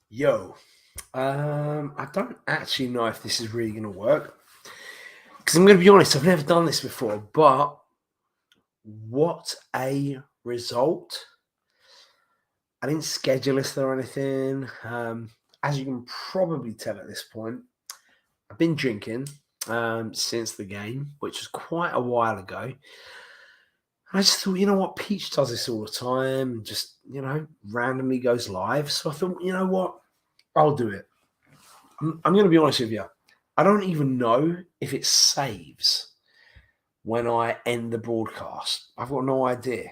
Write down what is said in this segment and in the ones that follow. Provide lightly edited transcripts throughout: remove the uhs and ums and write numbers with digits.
Yo, I don't actually know if this is really going to work because I'm going to be honest, I've never done this before, but what a result. I didn't schedule this or anything. As you can probably tell at this point, I've been drinking since the game, which was quite a while ago. I just thought, you know what, Peach does this all the time, just, randomly goes live. So I thought, you know what, I'll do it. I'm going to be honest with you. I don't even know if it saves when I end the broadcast. I've got no idea.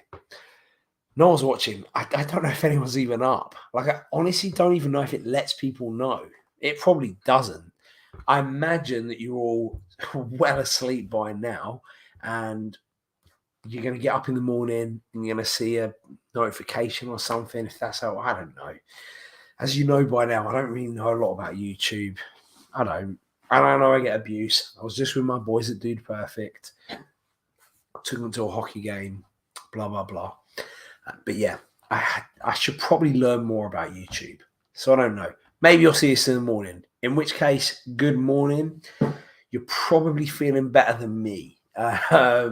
No one's watching. I don't know if anyone's even up. Like, I honestly don't even know if it lets people know. It probably doesn't. I imagine that you're all well asleep by now and you're going to get up in the morning and you're going to see a notification or something. If that's how, I don't know. As you know by now, I don't really know a lot about YouTube. I don't. And I know I get abuse. I was just with my boys at Dude Perfect. I took them to a hockey game, blah, blah, blah. But yeah, I should probably learn more about YouTube. So I don't know. Maybe you'll see this in the morning. In which case, good morning. You're probably feeling better than me. I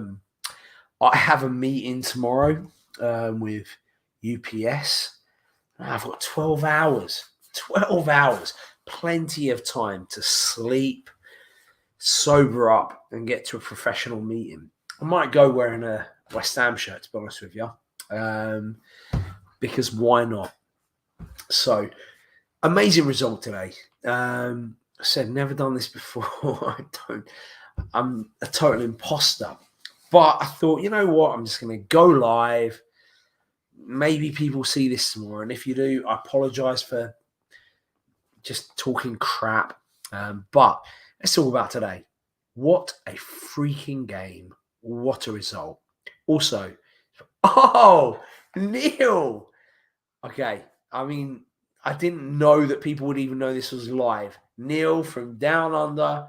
have a meeting tomorrow with UPS. I've got 12 hours. 12 hours. Plenty of time to sleep, sober up, and get to a professional meeting. I might go wearing a West Ham shirt, to be honest with you, because why not? So, amazing result today. I said, never done this before. I'm a total imposter. But I thought, you know what? I'm just going to go live. Maybe people see this tomorrow. And if you do, I apologize for just talking crap. But let's talk about today. What a freaking game. What a result. Also, oh, Neil. Okay. I mean, I didn't know that people would even know this was live. Neil from Down Under.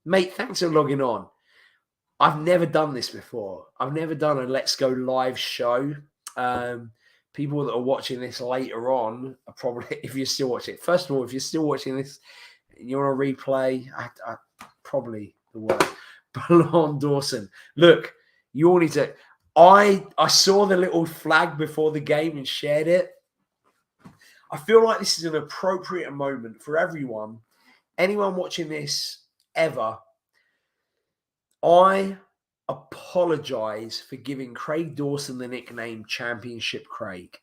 Mate, thanks for logging on. I've never done this before. I've never done a Let's Go live show. People that are watching this later on are probably, if you're still watching it, first of all, if you're still watching this, you want to replay, I probably the word. Ballon Dawson. Look, you all need to. I saw the little flag before the game and shared it. I feel like this is an appropriate moment for everyone. Anyone watching this ever, I apologize for giving Craig Dawson the nickname Championship Craig.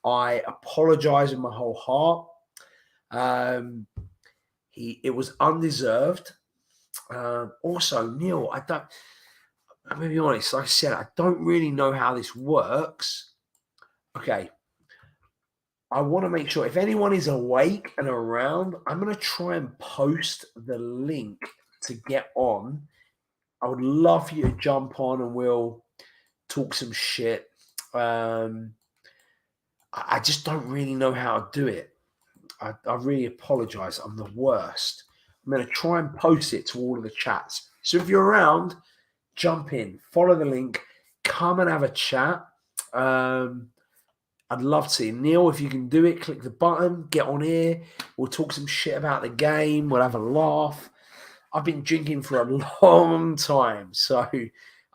I apologize with my whole heart. It was undeserved. Also, Neil, I'm gonna be honest. Like I said, I don't really know how this works. Okay, I want to make sure if anyone is awake and around, I'm gonna try and post the link to get on. I would love for you to jump on and we'll talk some shit. I just don't really know how to do it. I really apologize. I'm the worst. I'm going to try and post it to all of the chats. So if you're around, jump in, follow the link, come and have a chat. I'd love to see Neil. If you can do it, click the button, get on here. We'll talk some shit about the game. We'll have a laugh. I've been drinking for a long time, so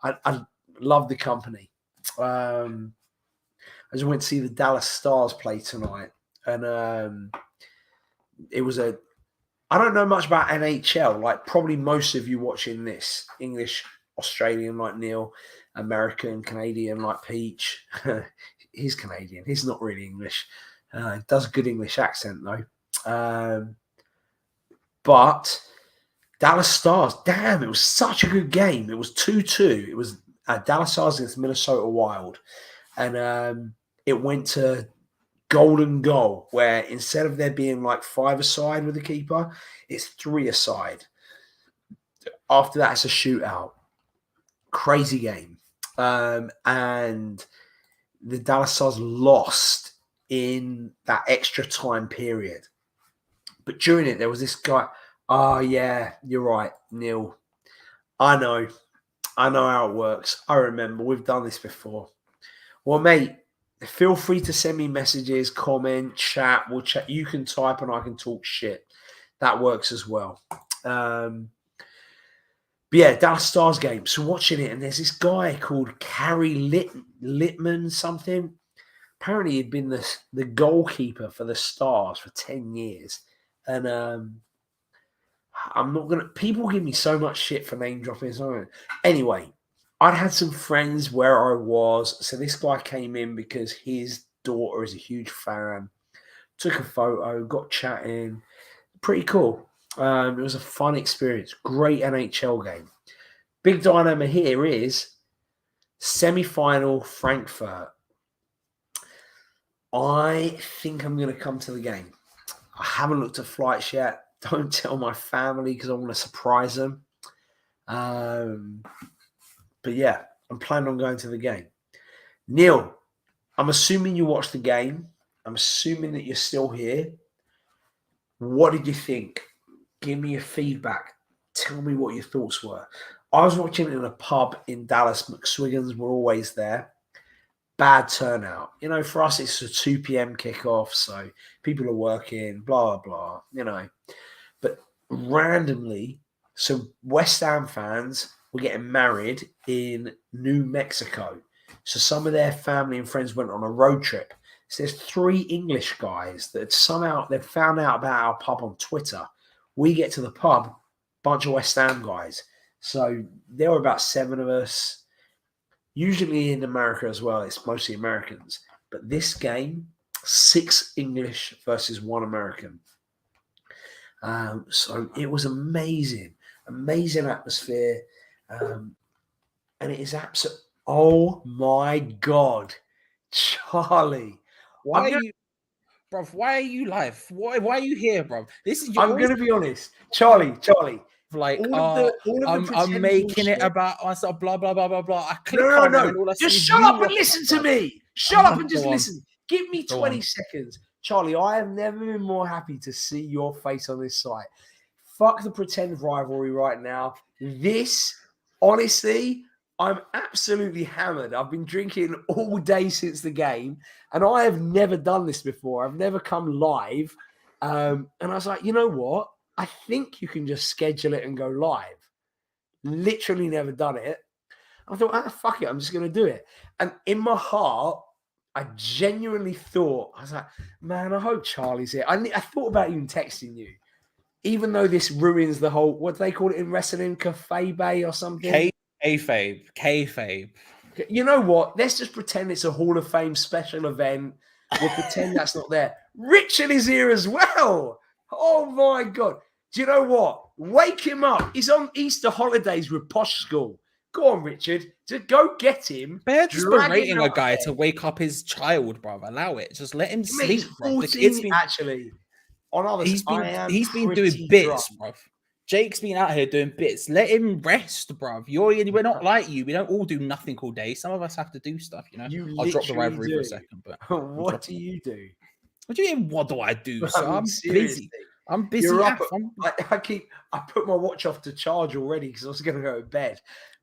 I love the company. I just went to see the Dallas Stars play tonight, and it was a. I don't know much about NHL. Like probably most of you watching this, English, Australian like Neil, American, Canadian like Peach. He's Canadian. He's not really English. Does a good English accent though. But Dallas Stars, damn, it was such a good game. It was 2-2. It was Dallas Stars against Minnesota Wild. And it went to golden goal, where instead of there being like 5 aside with the keeper, it's 3 aside. After that, it's a shootout. Crazy game. And the Dallas Stars lost in that extra time period. But during it, there was this guy. Oh, yeah, you're right, Neil. I know how it works. I remember. We've done this before. Well, mate, Feel free to send me messages, comment, chat. We'll chat. You can type and I can talk shit. That works as well. But yeah, Dallas Stars game. So watching it, and there's this guy called Carrie Littman something. Apparently, he'd been the goalkeeper for the Stars for 10 years. And I'm not going to... People give me so much shit for name dropping. Anyway, I'd had some friends where I was. So this guy came in because his daughter is a huge fan. Took a photo, got chatting. Pretty cool. It was a fun experience. Great NHL game. Big dynamo here is semi-final Frankfurt. I think I'm going to come to the game. I haven't looked at flights yet. Don't tell my family because I want to surprise them. But yeah, I'm planning on going to the game. Neil, I'm assuming you watched the game. I'm assuming that you're still here. What did you think? Give me your feedback. Tell me what your thoughts were. I was watching it in a pub in Dallas. McSwiggan's were always there. Bad turnout. You know, for us, it's a 2 p.m. kickoff, so people are working, blah, blah, blah, But randomly, so West Ham fans were getting married in New Mexico. So some of their family and friends went on a road trip. So there's 3 English guys that somehow they've found out about our pub on Twitter. We get to the pub, bunch of West Ham guys. So there were about 7 of us. Usually in America as well, it's mostly Americans. But this game, 6 English versus 1 American. So it was amazing. Amazing atmosphere. And it is absolute. Oh my God. Charlie. Why are you live? Why are you here, bro? This is your I'm going to be honest. Charlie. Like, I'm making it about myself, blah, blah, blah, blah, blah. I click no. and all I just see shut up and listen to me. Shut up and just listen. Give me 20 seconds. Charlie, I have never been more happy to see your face on this site. Fuck the pretend rivalry right now. This, honestly, I'm absolutely hammered. I've been drinking all day since the game, and I have never done this before. I've never come live. And I was like, you know what? I think you can just schedule it and go live. Literally never done it. I thought, fuck it, I'm just going to do it. And in my heart, I genuinely thought, I was like, man, I hope Charlie's here. I thought about even texting you, even though this ruins the whole, what do they call it in wrestling, kayfabe or something? Kayfabe. You know what? Let's just pretend it's a Hall of Fame special event. We'll pretend that's not there. Richard is here as well. Oh my God. Do you know what? Wake him up. He's on Easter holidays with Posh School. Go on, Richard. Just go get him. They're just berating a guy to wake up his child, bro. Allow it. Just let him sleep. He's 14, actually. On others, he's been doing bits, bro. Jake's been out here doing bits. Let him rest, bro. We're not like you. We don't all do nothing all day. Some of us have to do stuff, you know. I'll drop the rivalry for a second, but what do you do? What do you mean? What do I do? So I'm busy. I'm busy. I put my watch off to charge already because I was going to go to bed,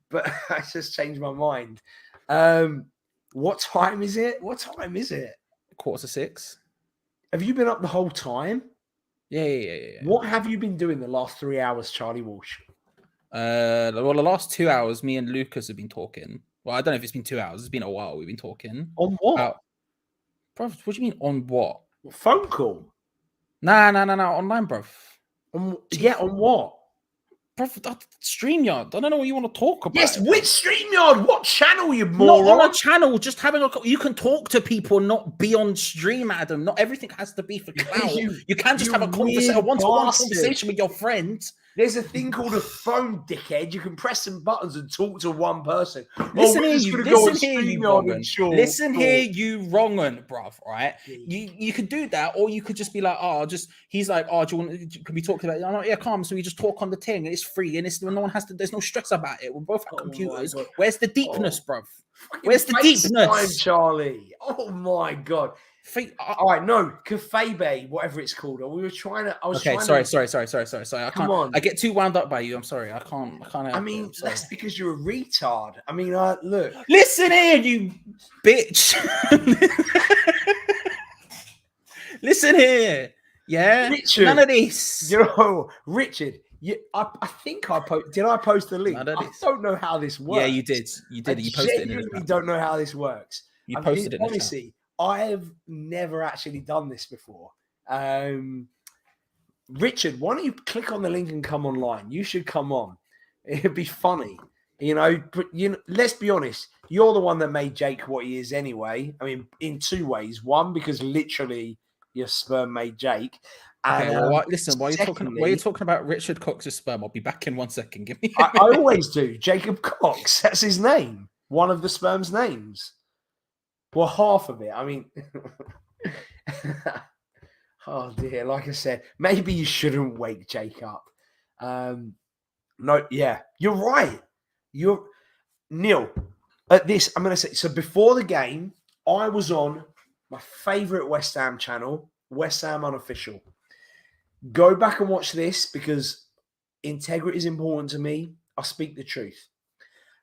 but I just changed my mind. What time is it? 5:45. Have you been up the whole time? Yeah. What have you been doing the last 3 hours, Charlie Walsh? Well, the last 2 hours, me and Lucas have been talking. Well, I don't know if it's been 2 hours. It's been a while. We've been talking. On what? Bro, what do you mean on what? Phone call? Nah. Online, bro. On what? Bro, StreamYard. I don't know what you want to talk about. Yes, which StreamYard? What channel, you moron? Not on a channel. Just having you can talk to people and not be on stream, Adam. Not everything has to be for clout. You can just have a one-to-one conversation with your friends. There's a thing called a phone, dickhead. You can press some buttons and talk to one person. Listen here, you wrong'un, bruv, right? You could do that, or you could just be like, he's like, can we talk about it? I'm like, yeah, calm. So we just talk on the thing, and it's free, and no one has to, there's no stress about it. We're both at computers. Where's the deepness, bruv? Where's the deepness? Charlie. Oh my God. All right, no, Kafebe, whatever it's called. We were trying to. I was Okay, trying sorry. to. I Come can't. on. I get too wound up by you. I'm sorry. I can't I help mean, it. I'm sorry. that's because you're a retard. I mean, look. Listen here, you bitch. Listen here. Yeah. Richard, None of this. You know, Richard. I think I did. I post the link. I don't know how this works. Yeah, you did. You did. I You posted it. Genuinely don't know how this works. You posted it. Honestly, I have never actually done this before. Richard, why don't you click on the link and come online? You should come on. It'd be funny, you know. But let's be honest. You're the one that made Jake what he is anyway. I mean, in two ways. One, because literally your sperm made Jake. Okay, well, listen. While you're talking about Richard Cox's sperm, I'll be back in 1 second. Give me. I always do. Jacob Cox. That's his name. One of the sperm's names. Well, half of it. I mean, oh dear. Like I said, maybe you shouldn't wake Jake up. No, yeah, you're right. You're Neil. At this, I'm going to say. So before the game, I was on my favorite West Ham channel, West Ham Unofficial. Go back and watch this because integrity is important to me. I speak the truth.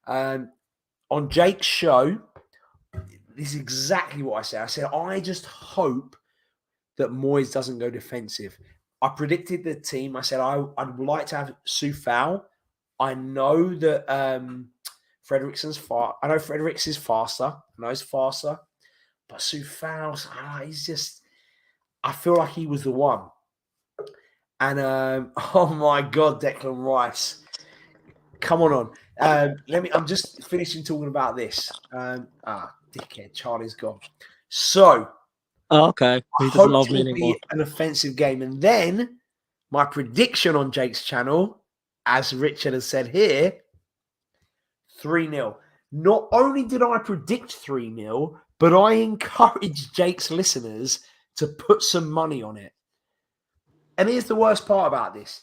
On Jake's show, this is exactly what I said. I said, I just hope that Moyes doesn't go defensive. I predicted the team. I said, I'd like to have Soufal. I know that Fredericks is faster. I know he's faster. But Soufal, he's just... I feel like he was the one. And, oh my God, Declan Rice. Come on. I'm just finishing talking about this. Dickhead, Charlie's gone. So, okay. He doesn't love me anymore. An offensive game. And then my prediction on Jake's channel, as Richard has said here, 3-0. Not only did I predict 3-0, but I encouraged Jake's listeners to put some money on it. And here's the worst part about this.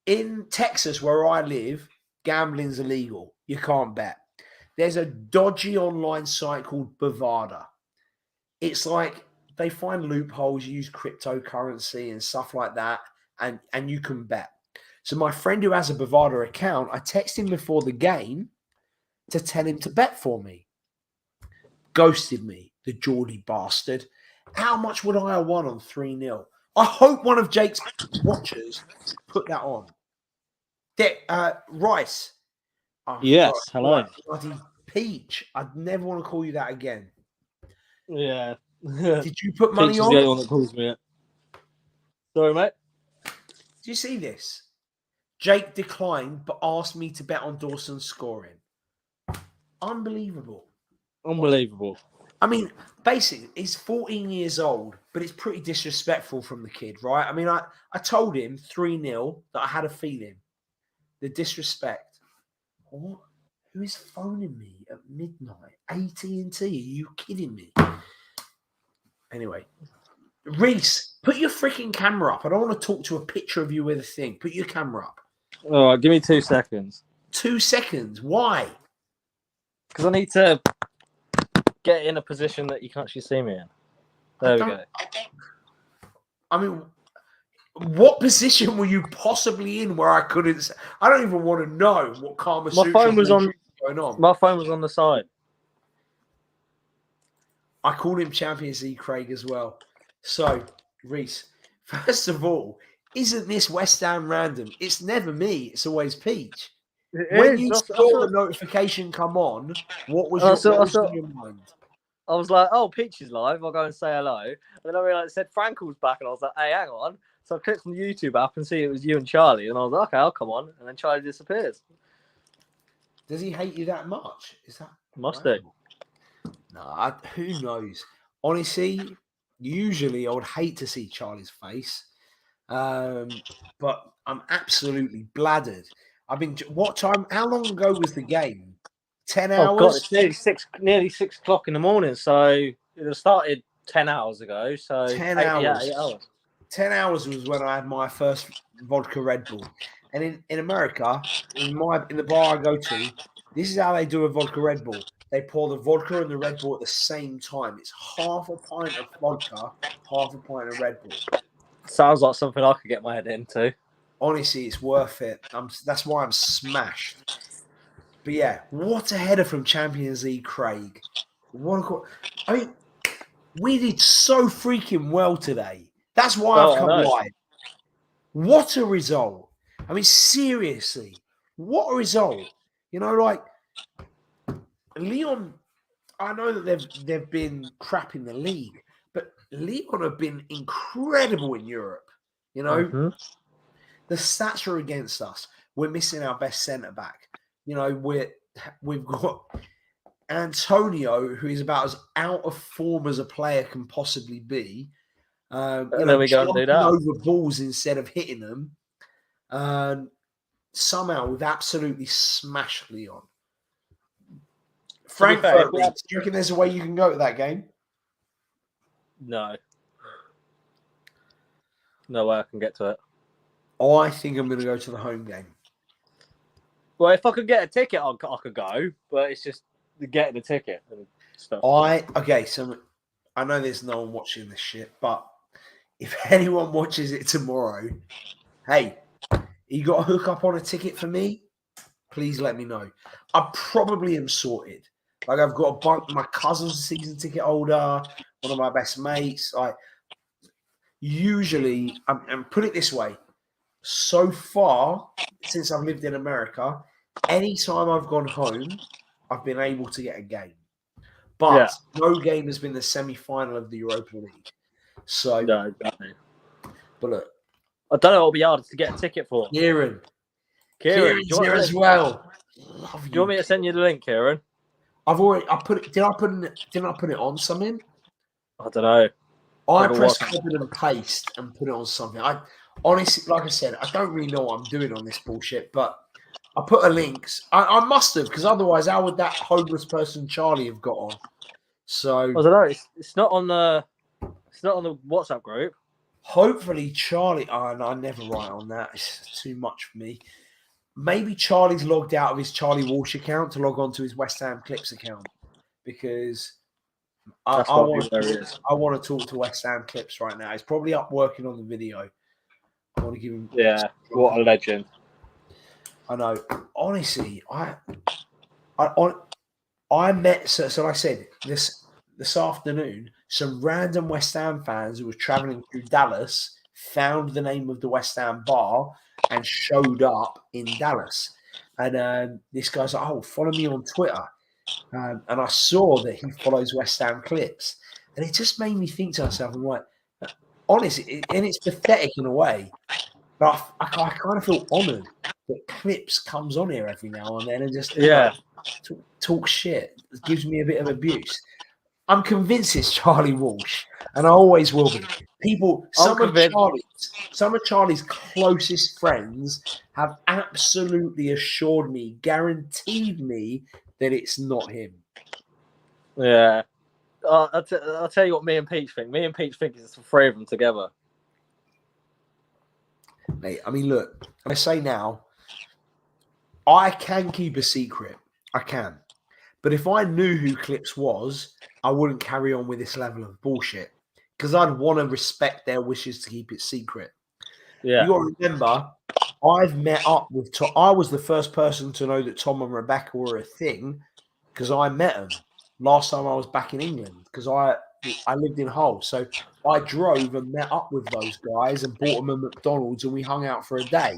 In Texas, where I live, gambling's illegal. You can't bet. There's a dodgy online site called Bovada. It's like they find loopholes, use cryptocurrency and stuff like that, and you can bet. So my friend who has a Bovada account, I text him before the game to tell him to bet for me. Ghosted me, the Geordie bastard. How much would I have won on 3-0? I hope one of Jake's watchers put that on. Rice. Oh, yes, hello. Bloody Peach. I'd never want to call you that again. Yeah. Did you put money Peach on? Is the only one that calls me it. Sorry, mate. Do you see this? Jake declined, but asked me to bet on Dawson's scoring. Unbelievable. Unbelievable. I mean, basically, he's 14 years old, but it's pretty disrespectful from the kid, right? I mean, I told him 3-0 that I had a feeling. The disrespect. What? Who is phoning me at midnight? AT&T? Are you kidding me? Anyway. Reese, put your freaking camera up. I don't want to talk to a picture of you with a thing. Put your camera up. All right, give me 2 seconds. 2 seconds? Why? Because I need to get in a position that you can actually see me in. There we go. I mean, what position were you possibly in where I couldn't? I don't even want to know what Kama Sutra was going on. My phone was on the side. I called him Champions League Craig as well. So, Reese, first of all, isn't this West Ham random? It's never me. It's always Peach. When you saw the notification come on, what was in your mind? I was like, oh, Peach is live. I'll go and say hello. And then I realized it said Frankel's back. And I was like, hey, hang on. So I clicked on the YouTube app and see it was you and Charlie. And I was like, okay, I'll come on. And then Charlie disappears. Does he hate you that much? Is that must do? No, who knows? Honestly, usually I would hate to see Charlie's face. But I'm absolutely bladdered. What time? How long ago was the game? 10 hours? Oh, God, it's nearly 6 o'clock in the morning. So it started 10 hours ago. So 10 hours. Yeah, 8 hours. 10 hours was when I had my first vodka Red Bull. And in America, in the bar I go to, this is how they do a vodka Red Bull. they pour the vodka and the Red Bull at the same time. It's half a pint of vodka, half a pint of Red Bull. Sounds like something I could get my head into. Honestly, it's worth it. That's why I'm smashed. But yeah, what a header from Champions League, Craig. I mean, we did so freaking well today. That's why I've come live. What a result. I mean, seriously, what a result. You know, like, Lyon, I know that they've been crap in the league, but Lyon have been incredible in Europe. You know, the stats are against us. We're missing our best centre-back. You know, we've got Antonio, who is about as out of form as a player can possibly be. And then we go and do that. Over balls instead of hitting them. Somehow we've absolutely smashed Lyon. Frankfurt, do you reckon there's a way you can go to that game? No. No way I can get to it. I think I'm going to go to the home game. Well, if I could get a ticket, I could go, but it's just getting a ticket and stuff. So I know there's no one watching this shit, but if anyone watches it tomorrow, hey, you got to hook up on a ticket for me? Please let me know. I probably am sorted. Like, I've got a bunch. My cousin's a season ticket holder. One of my best mates. Usually, and put it this way, so far since I've lived in America, anytime I've gone home, I've been able to get a game. But no game has been the semi-final of the Europa League. So, no, exactly. But look, I don't know what will be hard to get a ticket for. Kieran's here as well. Do you want me to send you the link, Kieran? I put it. Did I put it on something? I don't know. I pressed copy and paste and put it on something. I honestly, like I said, I don't really know what I'm doing on this bullshit, but I put a link. I must have, because otherwise, how would that homeless person Charlie have got on? So I don't know. It's not on the WhatsApp group. Hopefully, Charlie. Oh, no, I never write on that. It's too much for me. Maybe Charlie's logged out of his Charlie Walsh account to log on to his West Ham Clips account, because I want to talk to West Ham Clips right now. He's probably up working on the video. I want to give him. Yeah, what a legend. I know. Honestly, I met. So like I said, this afternoon, some random West Ham fans who were traveling through Dallas found the name of the West Ham bar and showed up in Dallas. And this guy's like, "Oh, follow me on Twitter." And I saw that he follows West Ham Clips. And it just made me think to myself, I'm like, honestly, and it's pathetic in a way, but I kind of feel honoured that Clips comes on here every now and then and just talk shit. It gives me a bit of abuse. I'm convinced it's Charlie Walsh, and I always will be. Some of Charlie's closest friends have absolutely assured me, guaranteed me, that it's not him. Yeah. I'll tell you what me and Peach think. Me and Peach think it's the three of them together. Mate, I mean, look, I say now, I can keep a secret. I can. But if I knew who Clips was, I wouldn't carry on with this level of bullshit, because I'd want to respect their wishes to keep it secret. Yeah. You got to remember, I've met up with Tom. I was the first person to know that Tom and Rebecca were a thing, because I met them last time I was back in England, because I lived in Hull. So I drove and met up with those guys and bought them a McDonald's, and we hung out for a day.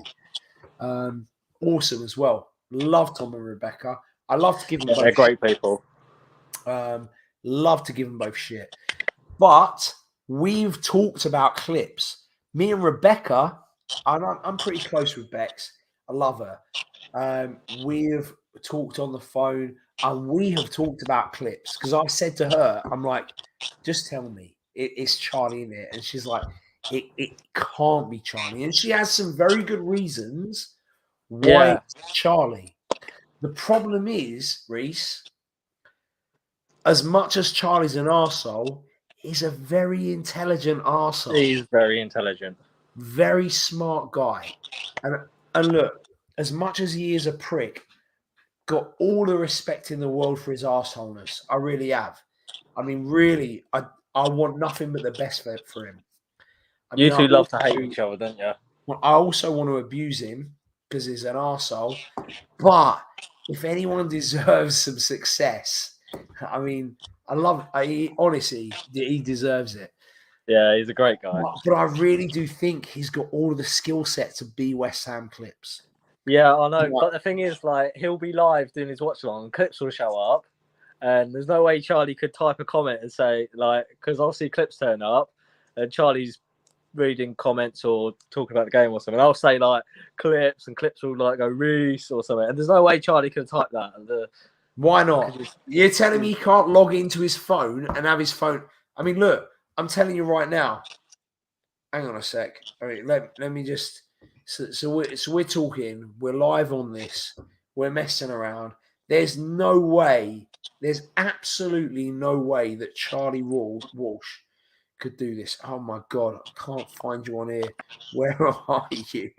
Awesome as well. Love Tom and Rebecca. I love to give them both. They're great people. Love to give them both shit. But we've talked about Clips. Me and Rebecca, I'm pretty close with Bex. I love her. We've talked on the phone, and we have talked about Clips, because I said to her, I'm like, just tell me it's Charlie in it. And she's like, it can't be Charlie. And she has some very good reasons why it's Charlie. The problem is, Reese, as much as Charlie's an arsehole, he's a very intelligent arsehole. He's very intelligent. Very smart guy. And look, as much as he is a prick, got all the respect in the world for his arseholeness. I really have. I mean, really, I want nothing but the best for him. I You mean, two love to hate each other, don't you? I also want to abuse him because he's an arsehole. But if anyone deserves some success, I mean, honestly, he deserves it. Yeah, he's a great guy. But I really do think he's got all of the skill set to be West Ham Clips. Yeah, I know. Yeah. But the thing is, like, he'll be live doing his watch along, and clips will show up, and there's no way Charlie could type a comment and say, like, because I'll see clips turn up, and Charlie's reading comments or talking about the game or something. I'll say like clips, and clips will like go Reese or something, and there's no way Charlie could type that. Why not? You're telling me he can't log into his phone and have his phone? I mean, look, I'm telling you right now. Hang on a sec. All right, let me just. So we're talking. We're live on this. We're messing around. There's no way. There's absolutely no way that Charlie Walsh could do this. Oh my God, I can't find you on here. Where are you?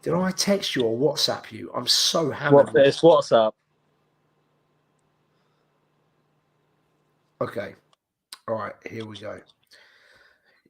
Did I text you or WhatsApp you? I'm so hammered. It's WhatsApp. Okay. All right, here we go.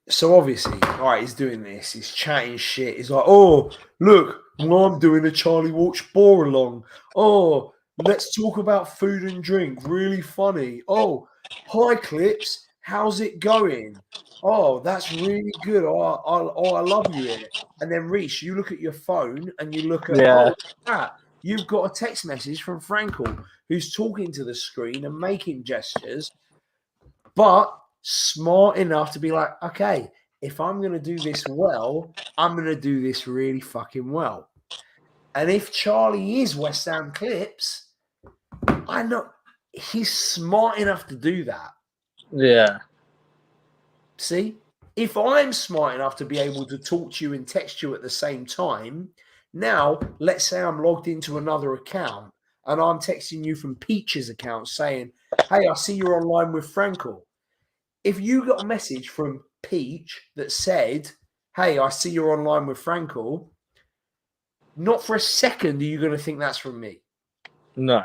So obviously, all right, he's doing this. He's chatting shit. He's like, oh, look, well, I'm doing a Charlie Walsh bore along. Oh, let's talk about food and drink. Really funny. Oh, hi, Clips. How's it going? Oh, that's really good. I love you here. And then, Reese, you look at your phone and you look at, Yeah. You've got a text message from Frankel who's talking to the screen and making gestures, but smart enough to be like, okay, if I'm going to do this well, I'm going to do this really fucking well. And if Charlie is West Ham Clips, I know he's smart enough to do that. Yeah. See, if I'm smart enough to be able to talk to you and text you at the same time, now let's say I'm logged into another account and I'm texting you from Peach's account saying, hey, I see you're online with Frankel. If you got a message from Peach that said, hey, I see you're online with Frankel, not for a second are you going to think that's from me. No.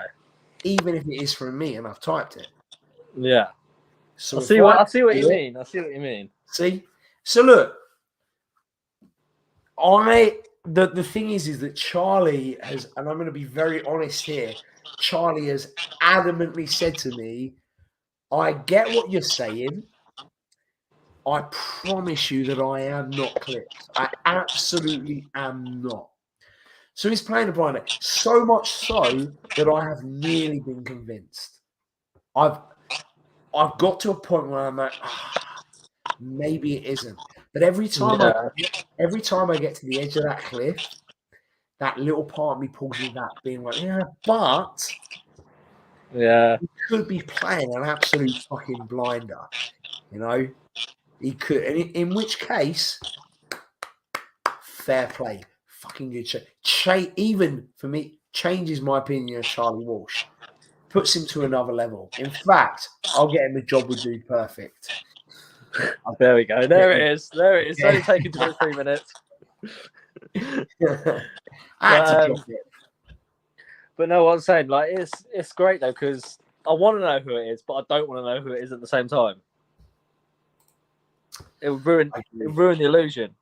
Even if it is from me and I've typed it. Yeah. So I see what you mean. I see what you mean. See? So look, the thing is that Charlie has, and I'm going to be very honest here, Charlie has adamantly said to me, I get what you're saying. I promise you that I am not Clips. I absolutely am not. So he's playing a blind. So much so that I have nearly been convinced. I've got to a point where I'm like, maybe it isn't. But every time I get to the edge of that cliff, that little part of me pulls me back, being like, yeah, but he could be playing an absolute fucking blinder, you know. He could, and in which case, fair play, fucking good shit. Even for me, changes my opinion of Charlie Walsh, puts him to another level. In fact, I'll get him a job with Dude Perfect. There we go. There it is. There it is. It's only taken 23 minutes. I had to drop it. But no, what I'm saying, like, it's great though, because I want to know who it is, but I don't want to know who it is at the same time. It would ruin the illusion.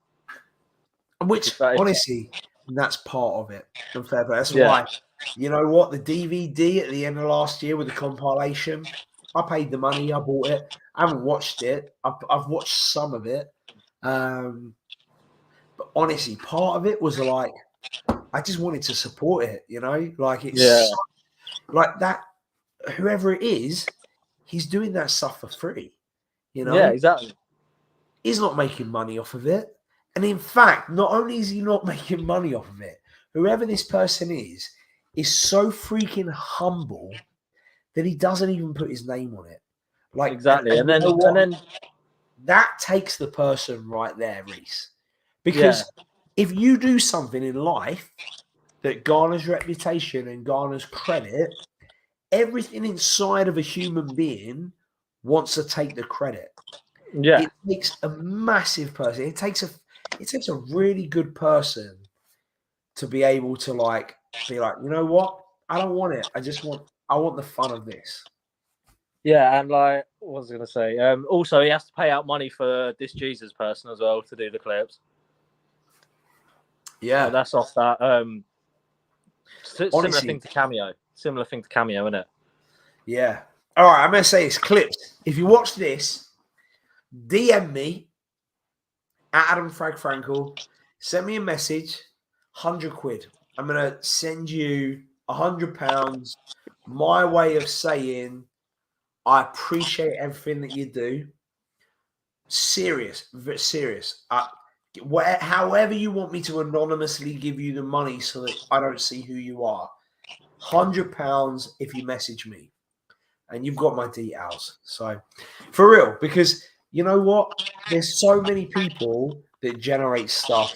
Which, honestly, that's part of it. That's why, you know what, the DVD at the end of last year with the compilation, I paid the money, I bought it. I haven't watched it. I've watched some of it. But honestly, part of it was like, I just wanted to support it, you know? Like, it's like that, whoever it is, he's doing that stuff for free, you know? Yeah, exactly. He's not making money off of it. And in fact, not only is he not making money off of it, whoever this person is so freaking humble that he doesn't even put his name on it. Like, exactly. And then that takes the person right there, Reese. Because if you do something in life that garners reputation and garners credit, everything inside of a human being wants to take the credit. Yeah. It takes a massive person. It takes a really good person to be able to like be like, you know what? I don't want it. I want the fun of this. Yeah, and like, what was I going to say? Also, he has to pay out money for this Jesus person as well to do the clips. Yeah, That's off that. Similar honestly, thing to Cameo. Similar thing to Cameo, isn't it? yeah. All right, I'm gonna say it's clips. If you watch this, DM me at Adam Frankel. Send me a message. £100. I'm gonna send you £100. My way of saying I appreciate everything that you do. Serious, serious. However you want me to anonymously give you the money so that I don't see who you are. £100 if you message me, and you've got my details. So, for real, because you know what? There's so many people that generate stuff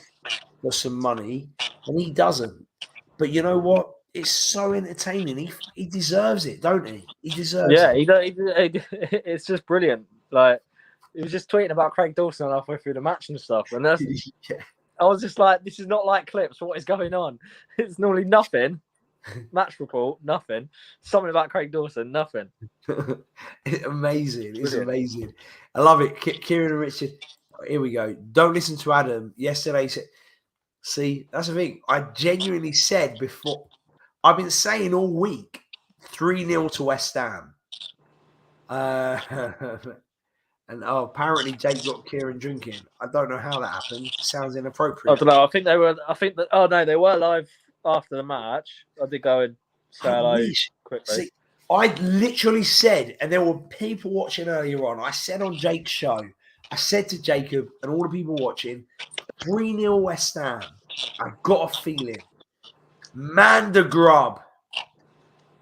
for some money, and he doesn't. But you know what? It's so entertaining. He deserves it, don't he? He deserves it. It's just brilliant. Like, he was just tweeting about Craig Dawson halfway through the match and stuff, and that's. Yeah. I was just like, this is not like clips. What is going on? It's normally nothing. Match report, nothing. Something about Craig Dawson, nothing. Amazing. It's Brilliant. amazing. I love it. Kieran and Richard. Here we go. Don't listen to Adam. Yesterday, see, that's the thing. I genuinely said before, I've been saying all week 3-0 to West Ham. And apparently Jake got Kieran drinking. I don't know how that happened. Sounds inappropriate. I don't know. I think they were. I think that. Oh no, they were live after the match. I did go and say hello quickly. See, I literally said, and there were people watching earlier on. I said on Jake's show, I said to Jacob and all the people watching, 3-0 West Ham. I got a feeling. Man the grub.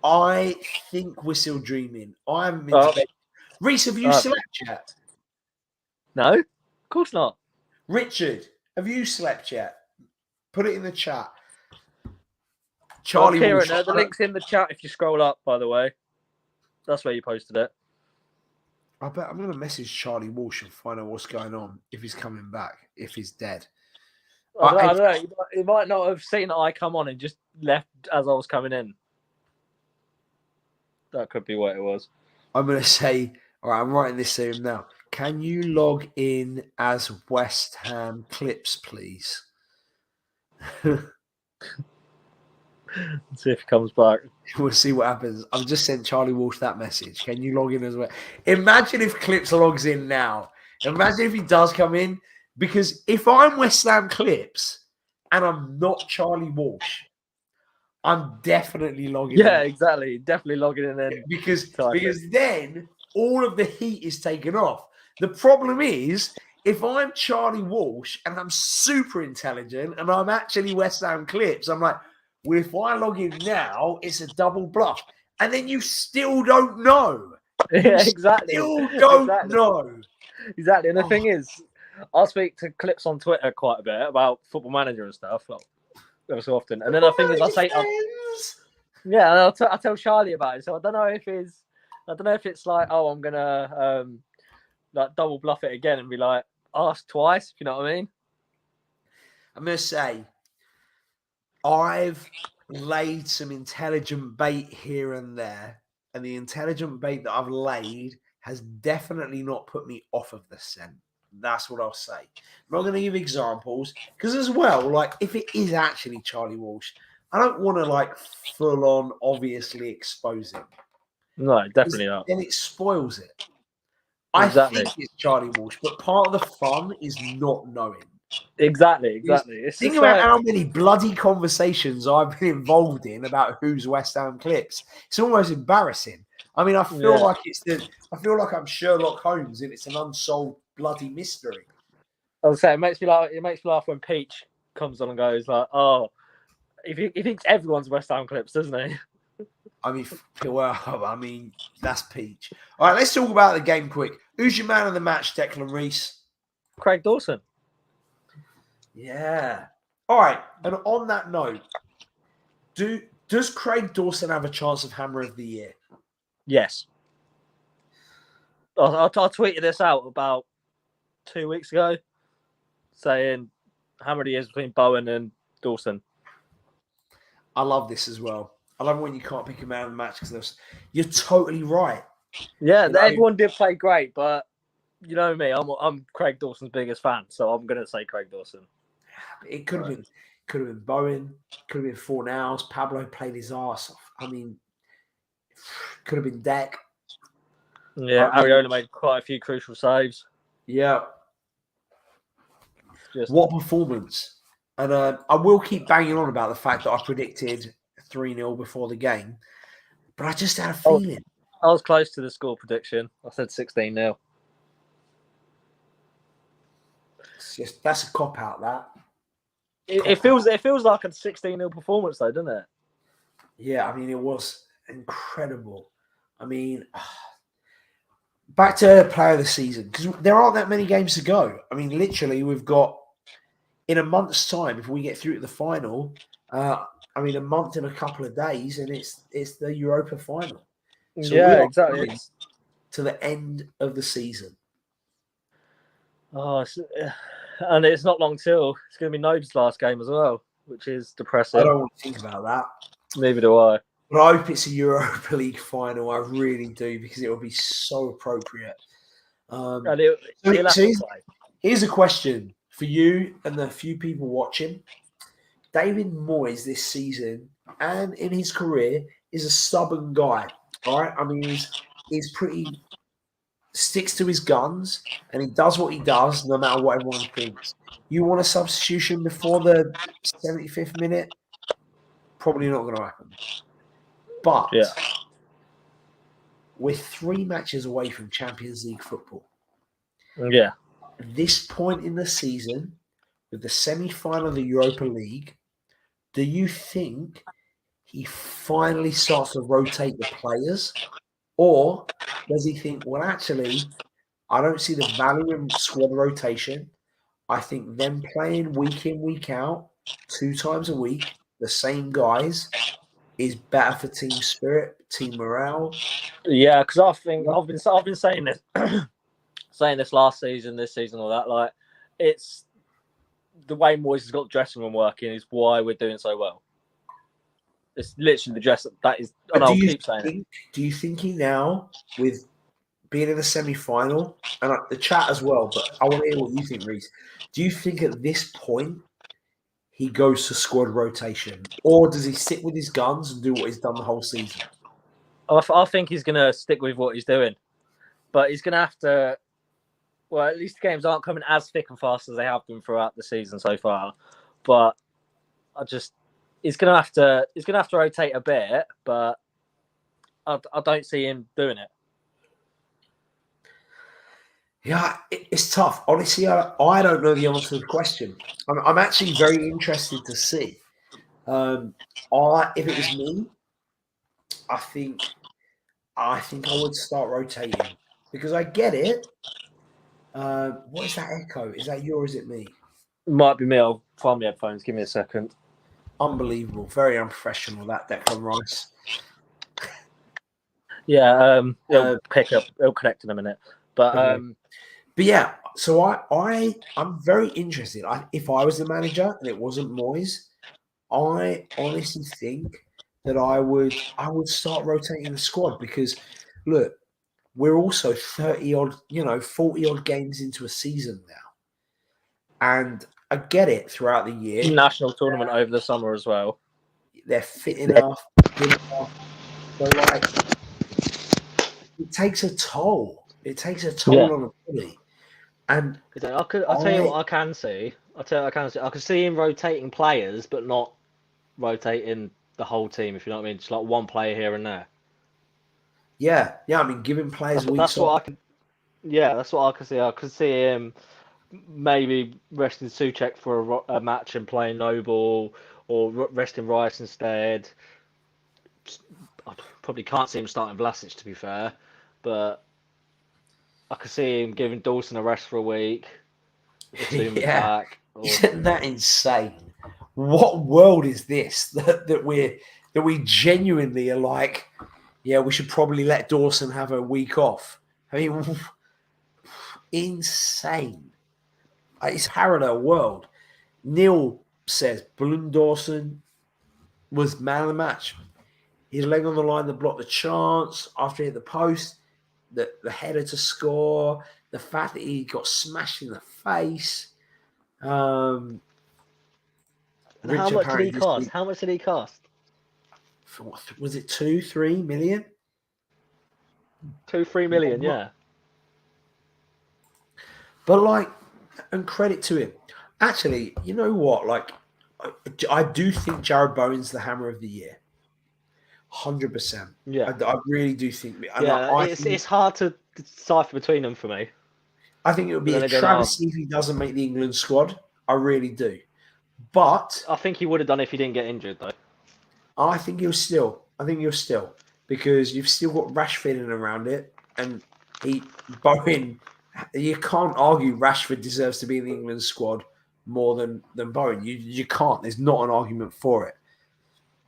I think we're still dreaming. I haven't been to bed. Reese, have you slept yet? No, of course not. Richard, have you slept yet? Put it in the chat. Charlie, Kieran, the link's in the chat if you scroll up, by the way. That's where you posted it. I bet I'm going to message Charlie Walsh and find out what's going on, if he's coming back, if he's dead. I don't know. He might not have seen that I come on and just left as I was coming in. That could be what it was. I'm going to say, all right, I'm writing this to him now. Can you log in as West Ham Clips, please? Let's see if he comes back. We'll see what happens. I've just sent Charlie Walsh that message. Can you log in as well? Imagine if Clips logs in now. Imagine if he does come in. Because if I'm West Ham Clips and I'm not Charlie Walsh, I'm definitely logging in. Yeah, exactly. Definitely logging in then. Because then all of the heat is taken off. The problem is, if I'm Charlie Walsh and I'm super intelligent and I'm actually West Ham Clips, I'm like, well, if I log in now, it's a double bluff. And then you still don't know. Yeah, exactly. You still don't know. Exactly. And the thing is, I speak to Clips on Twitter quite a bit about Football Manager and stuff, like, ever so often. And then the thing is, I tell Charlie about it. So I don't know if it's like, oh, I'm gonna like double bluff it again and be like, ask twice. If you know what I mean? I'm gonna say, I've laid some intelligent bait here and there, and the intelligent bait that I've laid has definitely not put me off of the scent. That's what I'll say. I'm not going to give examples because, as well, like if it is actually Charlie Walsh, I don't want to like full on obviously expose him. No, definitely not. Then it spoils it. Exactly. I think it's Charlie Walsh, but part of the fun is not knowing. Exactly. Think about how many bloody conversations I've been involved in about who's West Ham Clips. It's almost embarrassing. I mean, I feel like I'm Sherlock Holmes and it's an unsolved bloody mystery. I was saying, it makes me laugh when Peach comes on and goes like, "Oh, he thinks everyone's West Ham Clips, doesn't he?" I mean, that's Peach. All right, let's talk about the game quick. Who's your man of the match, Declan Reese? Craig Dawson. Yeah. All right, and on that note, does Craig Dawson have a chance of Hammer of the Year? Yes. I tweeted this out about 2 weeks ago, saying Hammer of the Year is between Bowen and Dawson. I love this as well. I love when you can't pick a man of the match because you're totally right. Yeah, You know? everyone did play great, but you know me, I'm Craig Dawson's biggest fan, so I'm gonna say Craig Dawson. It could have been Bowen, could have been Fornals. Pablo played his ass off. I mean, could have been Deck. Yeah, Areola made quite a few crucial saves. Yeah. Just What performance. And I will keep banging on about the fact that I predicted 3-0 before the game, but I just had a feeling. I was close to the score prediction. I said 16-0. That's a cop out. That it feels like a 16-0 performance, though, doesn't it? Yeah, I mean, it was incredible. I mean, back to player of the season, because there aren't that many games to go. I mean, literally, we've got in a month's time, if we get through to the final, a month and a couple of days, and it's the Europa final. So yeah, exactly. To the end of the season. Oh, and it's not long till it's going to be Nobe's last game as well, which is depressing. I don't want to think about that. Neither do I. But I hope it's a Europa League final. I really do, because it will be so appropriate. Here's a question for you and the few people watching. David Moyes this season and in his career is a stubborn guy. All right. I mean, he's pretty sticks to his guns and he does what he does no matter what everyone thinks. You want a substitution before the 75th minute? Probably not going to happen. But we're 3 matches away from Champions League football. Yeah. At this point in the season, with the semi-final of the Europa League, do you think he finally starts to rotate the players? Or does he think, well, actually, I don't see the value in squad rotation. I think them playing week in, week out, 2 times a week, the same guys, is better for team spirit, team morale. Yeah, because I think I've been saying this, saying this last season, this season, all that. Like, it's the way Moyes has got the dressing room working is why we're doing so well. It's literally the dress that is. And I'll keep saying it. Do you think he now, with being in the semi-final, and the chat as well, but I want to hear what you think, Reece. Do you think at this point he goes to squad rotation, or does he stick with his guns and do what he's done the whole season? I think he's going to stick with what he's doing, but he's going to have to. Well, at least the games aren't coming as thick and fast as they have been throughout the season so far. But he's going to have to rotate a bit, but I don't see him doing it. Yeah, it's tough. Honestly, I don't know the answer to the question. I'm actually very interested to see. If it was me, I think I would start rotating because I get it. What is that echo? Is that you or is it me? It might be me. I'll find my headphones. Give me a second. Unbelievable. Very unprofessional, that Declan Rice. Yeah, it'll pick up. It'll connect in a minute. But yeah, so I'm very interested. If I was the manager and it wasn't Moyes, I honestly think that I would start rotating the squad because look, we're also 40 odd games into a season now. And I get it throughout the year. National tournament over the summer as well. They're fit enough, good enough. So like it takes a toll. It takes a toll on the body. And I'll tell you what I can see. I can see him rotating players, but not rotating the whole team. If you know what I mean, just like one player here and there. Yeah. I mean, giving players weeks that's what I can. Yeah, that's what I can see. I could see him maybe resting Souček for a match and playing Noble, or resting Rice instead. I probably can't see him starting Vlasic, to be fair, but I could see him giving Dawson a rest for a week. Back, Isn't that insane? What world is this that we genuinely are like? Yeah, we should probably let Dawson have a week off. I mean, insane. It's parallel world. Neil says Bloom Dawson. was man of the match. His leg on the line that blocked the chance after he hit the post, the header to score, the fact that he got smashed in the face. How much did he cost? How much did he cost? Was it 2-3 million? 2-3 million, yeah. But like, and credit to him. Actually, you know what? Like, I do think Jared Bowen's the hammer of the year. 100%. Yeah. I really do think. Yeah, it's hard to decipher between them for me. I think it would be a travesty if he doesn't make the England squad. I really do. But I think he would have done if he didn't get injured, though. I think he'll still. Because you've still got Rashford in around it, and Bowen. You can't argue Rashford deserves to be in the England squad more than Bowen. You can't. There's not an argument for it.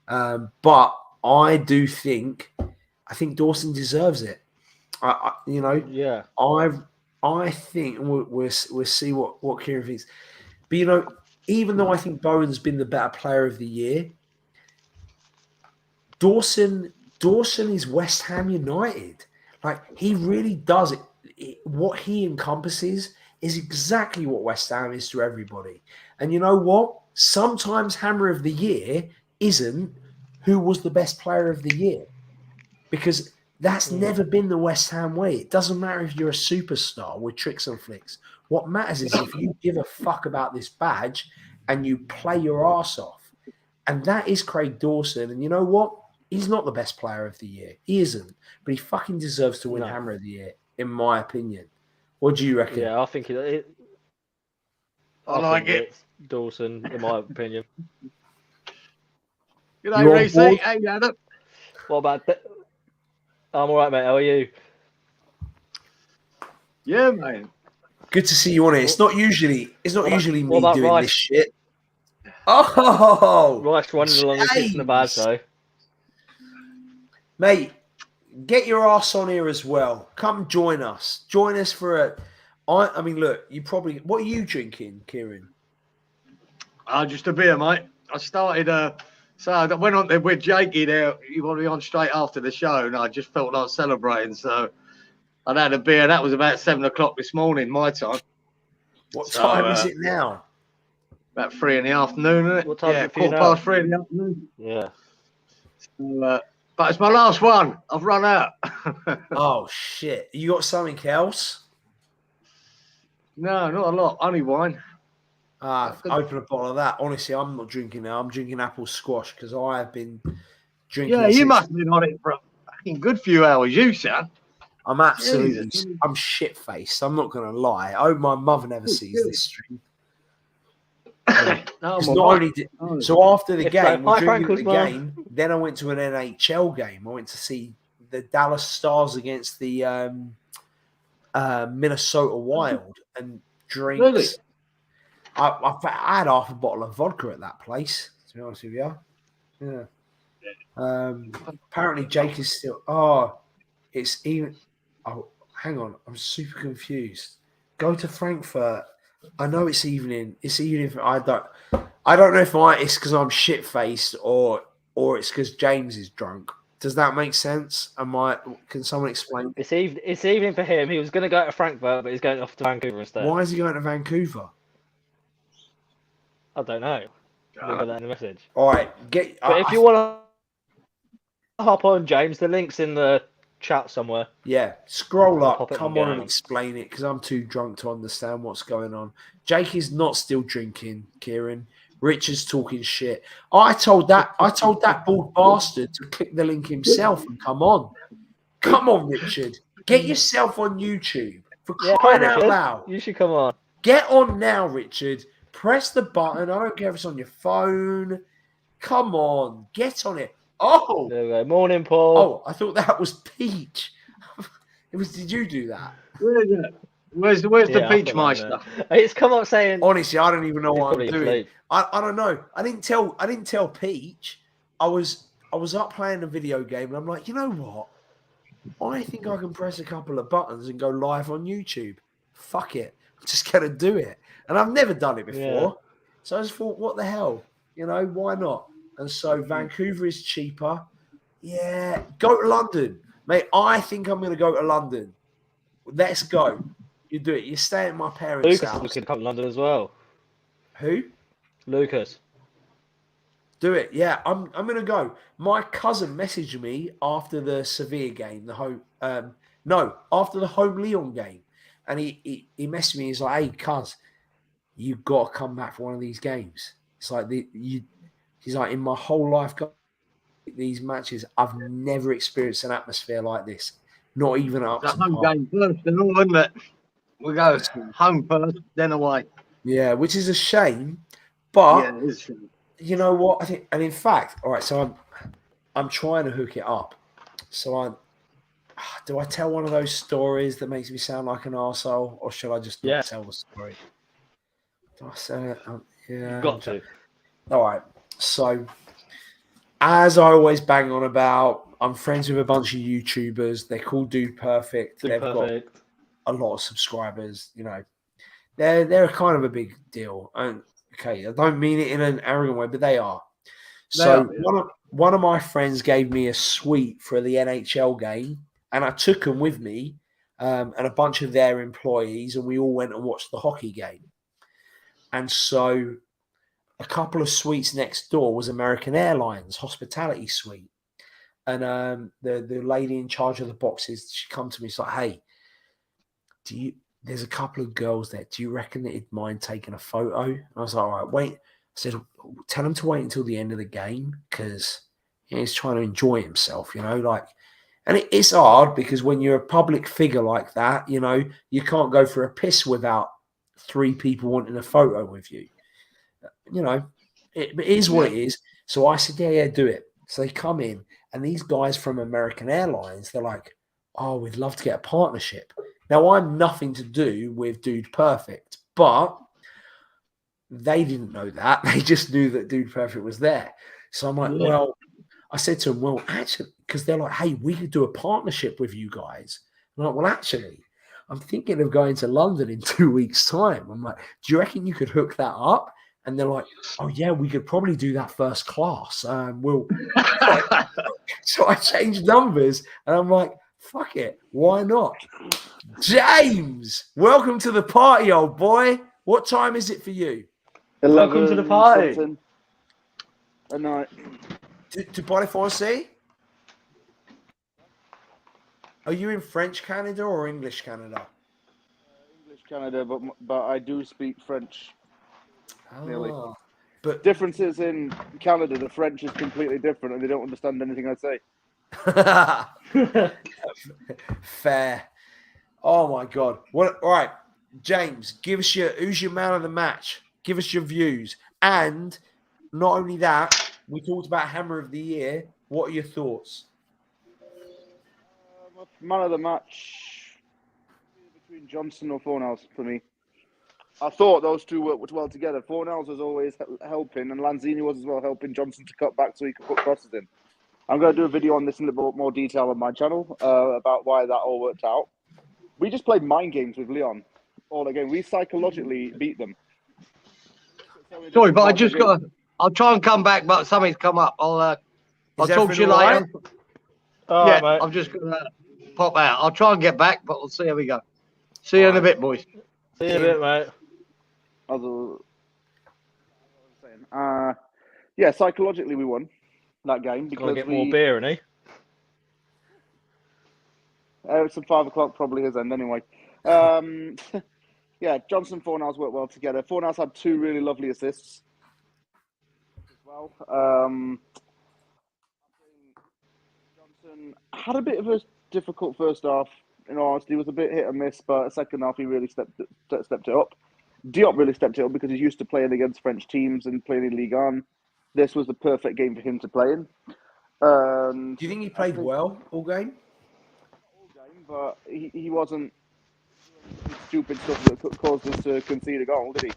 But I do think. I think Dawson deserves it. Yeah. I think we'll see what Kieran thinks. But even though I think Bowen's been the better player of the year, Dawson is West Ham United. Like, he really does it. What he encompasses is exactly what West Ham is to everybody. And you know what? Sometimes Hammer of the Year isn't who was the best player of the year, because that's never been the West Ham way. It doesn't matter if you're a superstar with tricks and flicks. What matters is if you give a fuck about this badge and you play your ass off. And that is Craig Dawson. And you know what? He's not the best player of the year. He isn't. But he fucking deserves to win Hammer of the Year, in my opinion. What do you reckon? Yeah, I think I like it. It's Dawson, in my opinion. Good day, Reece. Hey, Adam. What about that? I'm all right, mate. How are you? Yeah, mate. Good to see you on it. It's not usually me doing Rice? This shit. Oh, Rice running along and kissing the bad though. Mate, get your ass on here as well. Come join us. Join us for I mean, look, what are you drinking, Kieran? Just a beer, mate. I started, so I went on there with Jakey there. You want to be on straight after the show, and I just felt like celebrating. So I'd had a beer. That was about 7 o'clock this morning, my time. What time is it now? About 3 in the afternoon, isn't it? What time is it for you now? 3:15 in the afternoon. Yeah. So, but it's my last one. I've run out. Oh, shit. You got something else? No, not a lot. Only wine. Open a bottle of that. Honestly, I'm not drinking now. I'm drinking apple squash because I have been drinking. Yeah, you must have been on it for a fucking good few hours, you son. I'm I'm shit-faced. I'm not going to lie. I hope my mother never sees this stream. So after the game, we're drinking the game. Then I went to an NHL game. I went to see the Dallas Stars against the Minnesota Wild and drinks. Really? I had half a bottle of vodka at that place, to be honest with you. Yeah. Apparently Jake is still. Oh, it's even. Oh, hang on. I'm super confused. Go to Frankfurt. I know it's evening. It's evening. I don't know if it's because I'm shit faced or it's because James is drunk. Does that make sense? Can someone explain? It's evening for him. He was going to go to Frankfurt, but he's going off to Vancouver instead. Why is he going to Vancouver? I don't know. Look at that in the message. All right, but if you want to hop on, James, the link's in the chat somewhere. Yeah, scroll up, come on and explain it, because I'm too drunk to understand what's going on. Jake is not still drinking, Kieran. Richard's talking shit. I told that bald bastard to click the link himself and come on. Come on, Richard. Get yourself on YouTube. For crying out loud. You should come on. Get on now, Richard. Press the button. I don't care if it's on your phone. Come on. Get on it. Oh. There we go. Morning, Paul. Oh, I thought that was Peach. Did you do that? Where's the Peach Meister? It's come up saying. Honestly, I don't even know what I'm doing. I don't know. I didn't tell Peach. I was up playing a video game and I'm like, you know what? I think I can press a couple of buttons and go live on YouTube. Fuck it. I'm just gonna do it. And I've never done it before. Yeah. So I just thought, what the hell? Why not? And so Vancouver is cheaper. Yeah, go to London, mate. I think I'm going to go to London. Let's go. You do it. You stay at my parents' Lucas house. is looking to come to London as well. Who? Lucas. Do it. Yeah, I'm going to go. My cousin messaged me after the Sevilla game, after the home Lyon game. And he messaged me. He's like, hey, cuz, you got to come back for one of these games. It's like, he's like, in my whole life, these matches, I've never experienced an atmosphere like this. Not even at The Upton home Park. game first and all, isn't it? We go home first, then away. Yeah, which is a shame. But Yeah, it is. you know what? I think, and in fact, all right, so I'm trying to hook it up. So do I tell one of those stories that makes me sound like an arsehole, or should I just not tell the story? Do I say it? Yeah. You've got to. All right. So, as I always bang on about, I'm friends with a bunch of YouTubers. They're called Dude Perfect. They've got a lot of subscribers. You know, they're kind of a big deal. And okay, I don't mean it in an arrogant way, but they are. One of my friends gave me a suite for the NHL game, and I took them with me and a bunch of their employees, and we all went and watched the hockey game. And so a couple of suites next door was American Airlines hospitality suite. And the lady in charge of the boxes, she come to me, she's like, hey, there's a couple of girls there. Do you reckon that it'd mind taking a photo? And I was like, all right, wait. I said, tell him to wait until the end of the game because he's trying to enjoy himself, and it's hard because when you're a public figure like that, you can't go for a piss without 3 people wanting a photo with you. It is what it is. So I said, yeah, do it. So they come in, and these guys from American Airlines, they're like, oh, we'd love to get a partnership. Now, I'm nothing to do with Dude Perfect, but they didn't know that. They just knew that Dude Perfect was there. So I'm like, well, I said to them, well, actually, because they're like, hey, we could do a partnership with you guys. I'm like, well, actually, I'm thinking of going to London in 2 weeks' time. I'm like, do you reckon you could hook that up? And they're like, oh, yeah, we could probably do that first class. So I changed numbers, and I'm like, fuck it. Why not? James, welcome to the party, old boy. What time is it for you? Welcome to the party. At night. To parler français? Are you in French Canada or English Canada? English Canada, but I do speak French. Nearly. But Differences in Canada, the French is completely different, and they don't understand anything I say. Fair. Oh my God. What? All right, James, give us who's your man of the match? Give us your views. And not only that, we talked about Hammer of the Year. What are your thoughts? Man of the match between Johnson or Fornals for me. I thought those two worked well together. Fornals was always helping, and Lanzini was as well helping Johnson to cut back so he could put crosses in. I'm going to do a video on this in a bit more detail on my channel about why that all worked out. We just played mind games with Lyon all again. We psychologically beat them. Sorry, but I'll try and come back, but something's come up. I'll talk to you later. Right, mate. I'm just going to pop out. I'll try and get back, but we'll see how we go. See you in a bit, boys. See you in a bit, mate. Psychologically we won that game because Gotta get more beer, innit? It's at 5 o'clock, probably his end anyway. Johnson Fornals worked well together. Fornals had 2 really lovely assists as well. Johnson had a bit of a difficult first half. In all honesty, it was a bit hit and miss, but the second half he really stepped it up. Diop really stepped it up because he's used to playing against French teams and playing in Ligue 1. This was the perfect game for him to play in. Do you think he played well all game? But he wasn't doing stupid stuff that caused us to concede a goal, did he?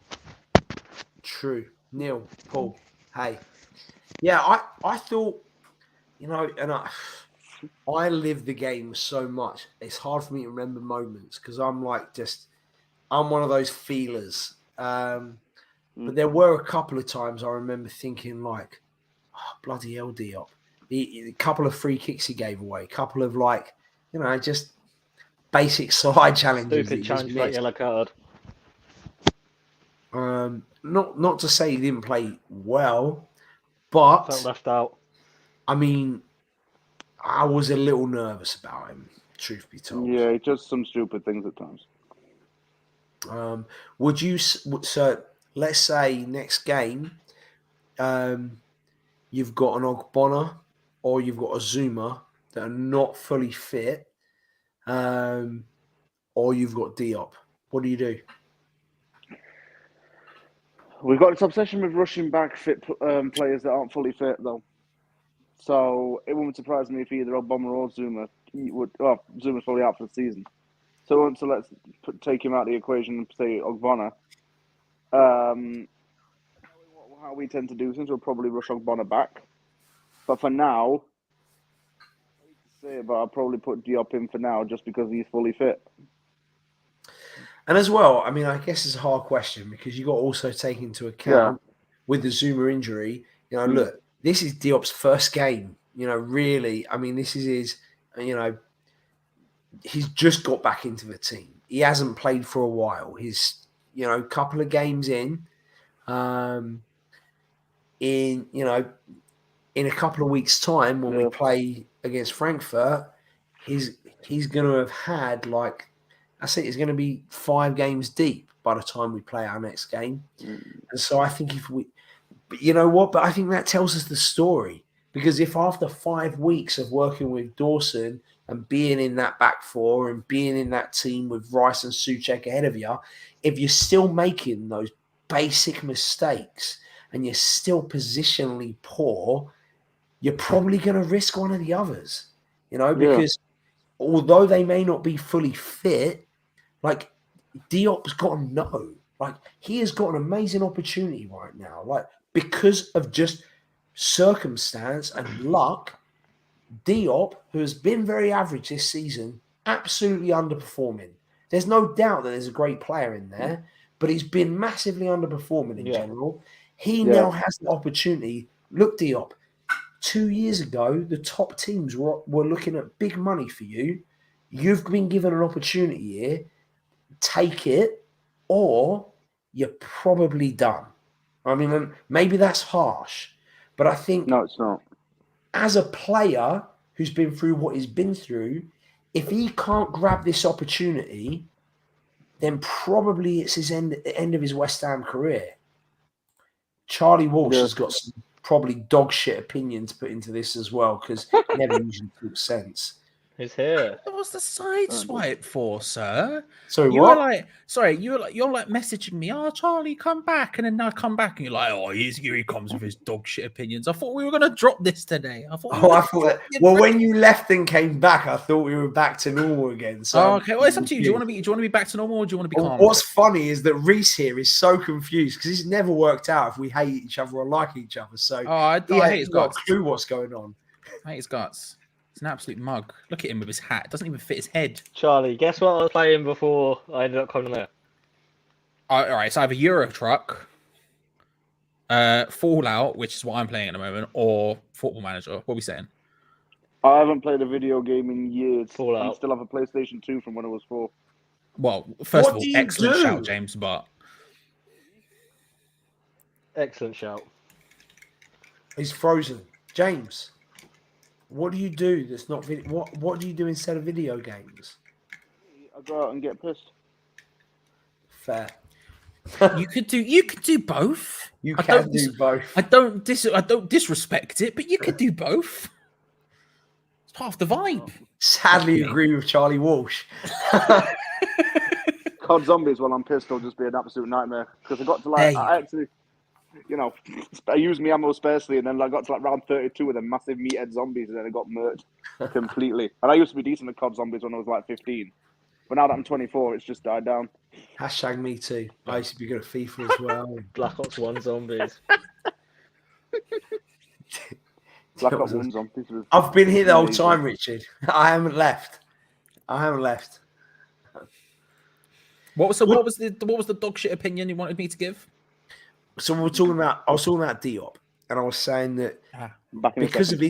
True. Neil, Paul, hey. Yeah, I thought, and I live the game so much. It's hard for me to remember moments because I'm one of those feelers. But there were a couple of times I remember thinking bloody hell, Diop. A couple of free kicks he gave away, a couple of just basic side challenges. Stupid challenge for that yellow card. Not to say he didn't play well, but Felt left out. I mean, I was a little nervous about him, truth be told. Yeah, he does some stupid things at times. Would you? So let's say next game, you've got an Ogbonna or you've got a Zuma that are not fully fit, or you've got Diop. What do you do? We've got this obsession with rushing back fit players that aren't fully fit, though. So it wouldn't surprise me if either Ogbonna or Zuma would. Well, Zuma's probably out for the season. So let's take him out of the equation and say Ogbonna. How we tend to do things, we'll probably rush Ogbonna back. But for now, I hate to say it, but I'll probably put Diop in for now just because he's fully fit. And as well, I mean, I guess it's a hard question because you got to also take into account with the Zuma injury. Look, this is Diop's first game. Really, I mean, this is his. He's just got back into the team. He hasn't played for a while. He's a couple of games in. In a couple of weeks' time when we play against Frankfurt, he's going to have had he's going to be 5 games deep by the time we play our next game. And so I think but you know what? But I think that tells us the story, because if after 5 weeks of working with Dawson and being in that back four and being in that team with Rice and Souček ahead of you, if you're still making those basic mistakes and you're still positionally poor, you're probably going to risk one of the others, because although they may not be fully fit, Diop's got to know, he has got an amazing opportunity right now, because of just circumstance and luck. Diop, who has been very average this season, absolutely underperforming. There's no doubt that there's a great player in there, but he's been massively underperforming in general. He now has the opportunity. Look, Diop, 2 years ago, the top teams were looking at big money for you. You've been given an opportunity here. Take it, or you're probably done. I mean, maybe that's harsh, but I think No, it's not. As a player who's been through what he's been through, if he can't grab this opportunity, then probably it's his end of his West Ham career. Charlie Walsh has got some probably dog shit opinion to put into this as well, because he never usually talks sense. He's here. What was the side swipe for, sir? Sorry, you what? Were like, sorry, you're messaging me. Oh, Charlie, come back, and then I come back, and you're like, oh, here he comes with his dog shit opinions. I thought we were gonna drop this today. Well, when you left and came back, I thought we were back to normal again. So okay, well, it's up to you. Do you want to be back to normal, or do you want to be calm? What's funny is that Reese here is so confused because it's never worked out if we hate each other or like each other. So I hate his guts. Got a clue what's going on. I hate his guts. It's an absolute mug. Look at him with his hat. It doesn't even fit his head. Charlie, guess what I was playing before I ended up coming there? All right, it's either Euro Truck, Fallout, which is what I'm playing at the moment, or Football Manager. What are we saying? I haven't played a video game in years. Fallout. I still have a PlayStation 2 from when I was 4. Well, first of all, excellent shout, James, but... Excellent shout. He's frozen. James, what do you do that's not video? What do you do instead of video games? I go out and get pissed. Fair. You could do both. You can do both. I don't disrespect it, but you could do both. It's part of the vibe. Sadly agree with Charlie Walsh. COD Zombies while I'm pissed will just be an absolute nightmare, because I got to I actually, I used my ammo sparsely, and then I got to round 32 with them massive meathead zombies, and then I got murked completely. And I used to be decent at COD Zombies when I was 15, but now that I'm 24, it's just died down. Hashtag me too. I used to be good at FIFA as well. Black Ops 1 Zombies. Black Ops 1 Zombies. I've been here the whole time, Richard. I haven't left. What was the dog shit opinion you wanted me to give? So I was talking about Diop. and I was saying that Back in a because second. of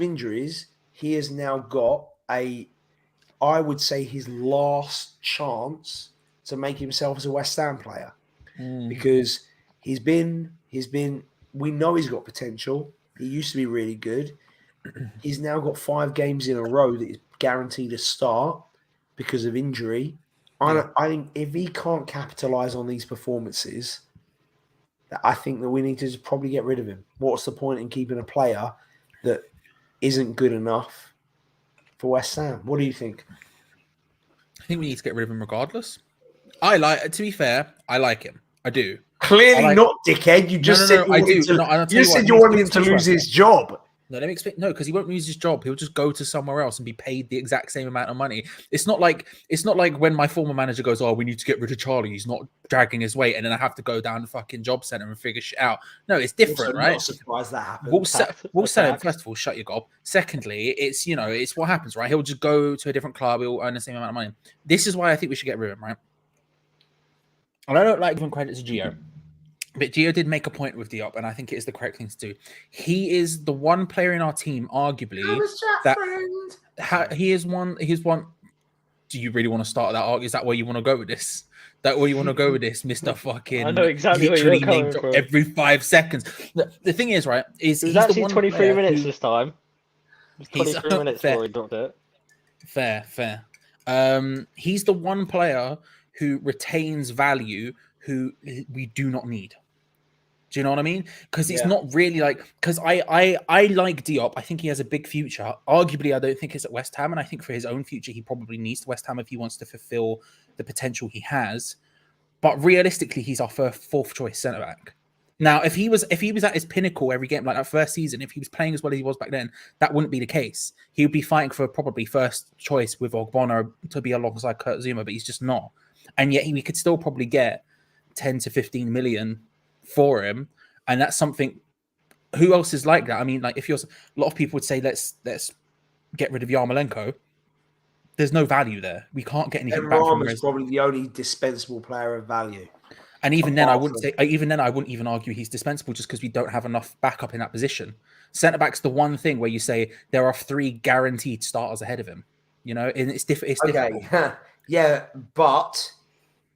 injuries, he has now got I would say his last chance to make himself as a West Ham player, because he's been. We know he's got potential. He used to be really good. He's now got 5 games in a row that he's guaranteed a start because of injury. Yeah. I think if he can't capitalize on these performances, I think that we need to just probably get rid of him. What's the point in keeping a player that isn't good enough for West Ham? What do you think? I think we need to get rid of him regardless. To be fair, I like him. I do. Clearly not, dickhead. You just said I do. No, I'll tell you you what, said you wanted him to lose his job. No, let me explain. No, because he won't lose his job. He'll just go to somewhere else and be paid the exact same amount of money. It's not like when my former manager goes, "Oh, we need to get rid of Charlie. He's not dragging his weight," and then I have to go down the fucking job center and figure shit out. No, it's different, Also, right? Not surprised that happened. We'll sell him. First of all, shut your gob. Secondly, it's what happens, right? He'll just go to a different club. He'll earn the same amount of money. This is why I think we should get rid of him, right? And I don't like giving credit to Gio. But Gio did make a point with Diop, and I think it is the correct thing to do. He is the one player in our team, arguably, he is one. He's one. Do you really want to start that arc? Is that where you want to go with this? That where you want to go with this, Mister Fucking? I know exactly where you're coming from. Every 5 seconds. The thing is, right? Is it was he's actually the one 23 minutes who, this time. It was 23 minutes before he dropped it. Fair. He's the one player who retains value who we do not need. Do you know what I mean? Because it's not really because I like Diop. I think he has a big future. Arguably, I don't think it's at West Ham, and I think for his own future, he probably needs to West Ham if he wants to fulfill the potential he has. But realistically, he's our fourth choice centre back. Now, if he was at his pinnacle every game, like that first season, if he was playing as well as he was back then, that wouldn't be the case. He would be fighting for probably first choice with Ogbonna to be alongside Kurt Zouma, but he's just not. And yet we could still probably get 10 to 15 million for him, and that's something. Who else is like that? I mean, like if you're a lot of people would say let's get rid of Yarmolenko. There's no value there. We can't get anything back from him. Is probably the only dispensable player of value. And even then, I wouldn't even argue he's dispensable just because we don't have enough backup in that position. Centre back's the one thing where you say there are 3 guaranteed starters ahead of him. You know, and it's different. Okay, yeah, but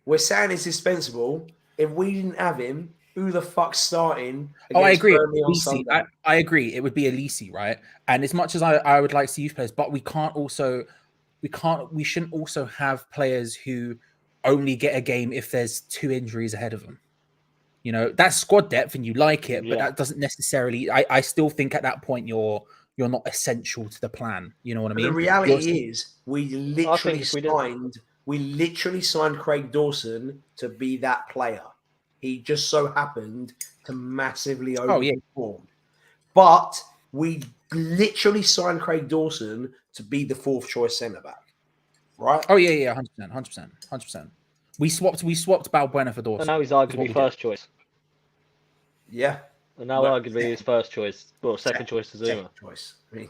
we're saying it's dispensable. If we didn't have him, who the fuck's starting? I agree. On I agree. It would be Elise, right? And as much as I would like to see youth players, but we shouldn't also have players who only get a game if there's 2 injuries ahead of them. You know, that's squad depth and you like it, but that doesn't necessarily. I still think at that point you're not essential to the plan. You know what I mean? The reality is we literally signed Craig Dawson to be that player. He just so happened to massively overperform. But we literally signed Craig Dawson to be the 4th choice centre back. Right? Oh yeah, 100%. We swapped Balbuena for Dawson. And now he's arguably first choice. Yeah. And now arguably his first choice. Well, second choice to Zouma.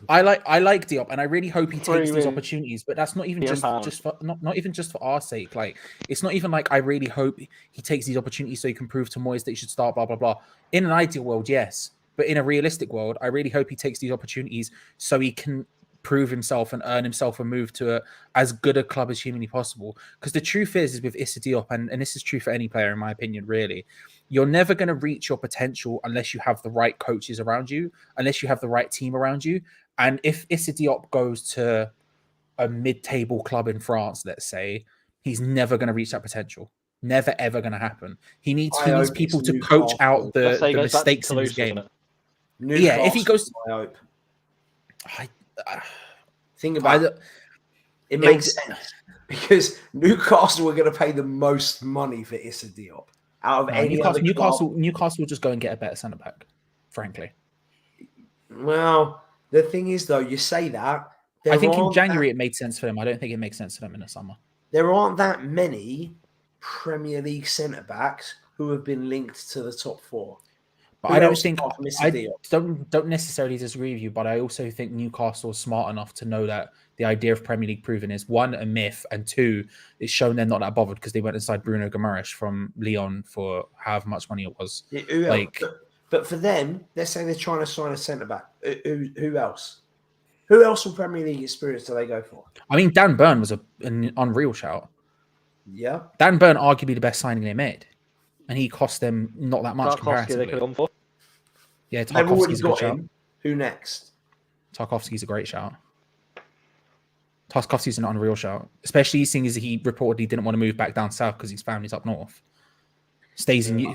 I like Diop, and I really hope he takes these opportunities. But that's not even just for not even just for our sake. Like it's not even like I really hope he takes these opportunities so he can prove to Moyes that he should start. Blah blah blah. In an ideal world, yes, but in a realistic world, I really hope he takes these opportunities so he can prove himself and earn himself a move to as good a club as humanly possible. Because the truth is with Issa Diop, and this is true for any player in my opinion, really, you're never going to reach your potential unless you have the right coaches around you, unless you have the right team around you. And if Issa Diop goes to a mid-table club in France, let's say, he's never going to reach that potential. Never, ever going to happen. He needs people to coach out the mistakes in his game. Yeah, if he goes... I hope. Think about it. It makes sense because Newcastle were going to pay the most money for Issa Diop out of any other club. Newcastle will just go and get a better centre back, frankly. Well, the thing is, though, you say that. I think in January it made sense for them. I don't think it makes sense for them in the summer. There aren't that many Premier League centre backs who have been linked to the top 4. But I don't necessarily disagree with you, but I also think Newcastle is smart enough to know that the idea of Premier League proven is 1, a myth, and 2, it's shown they're not that bothered because they went inside Bruno Guimaraes from Lyon for however much money it was. But for them, they're saying they're trying to sign a centre back. Who else? Who else from Premier League experience do they go for? I mean, Dan Burn was an unreal shout. Yeah. Dan Burn, arguably the best signing they made, and he cost them not that much Tarkovsky they could comparatively. have gone for. Yeah, They've already Tarkovsky's a good got shout. him. Who next? Tarkovsky's a great shout. Tarkovsky's an unreal shout, especially seeing as he reportedly didn't want to move back down south because his family's up north.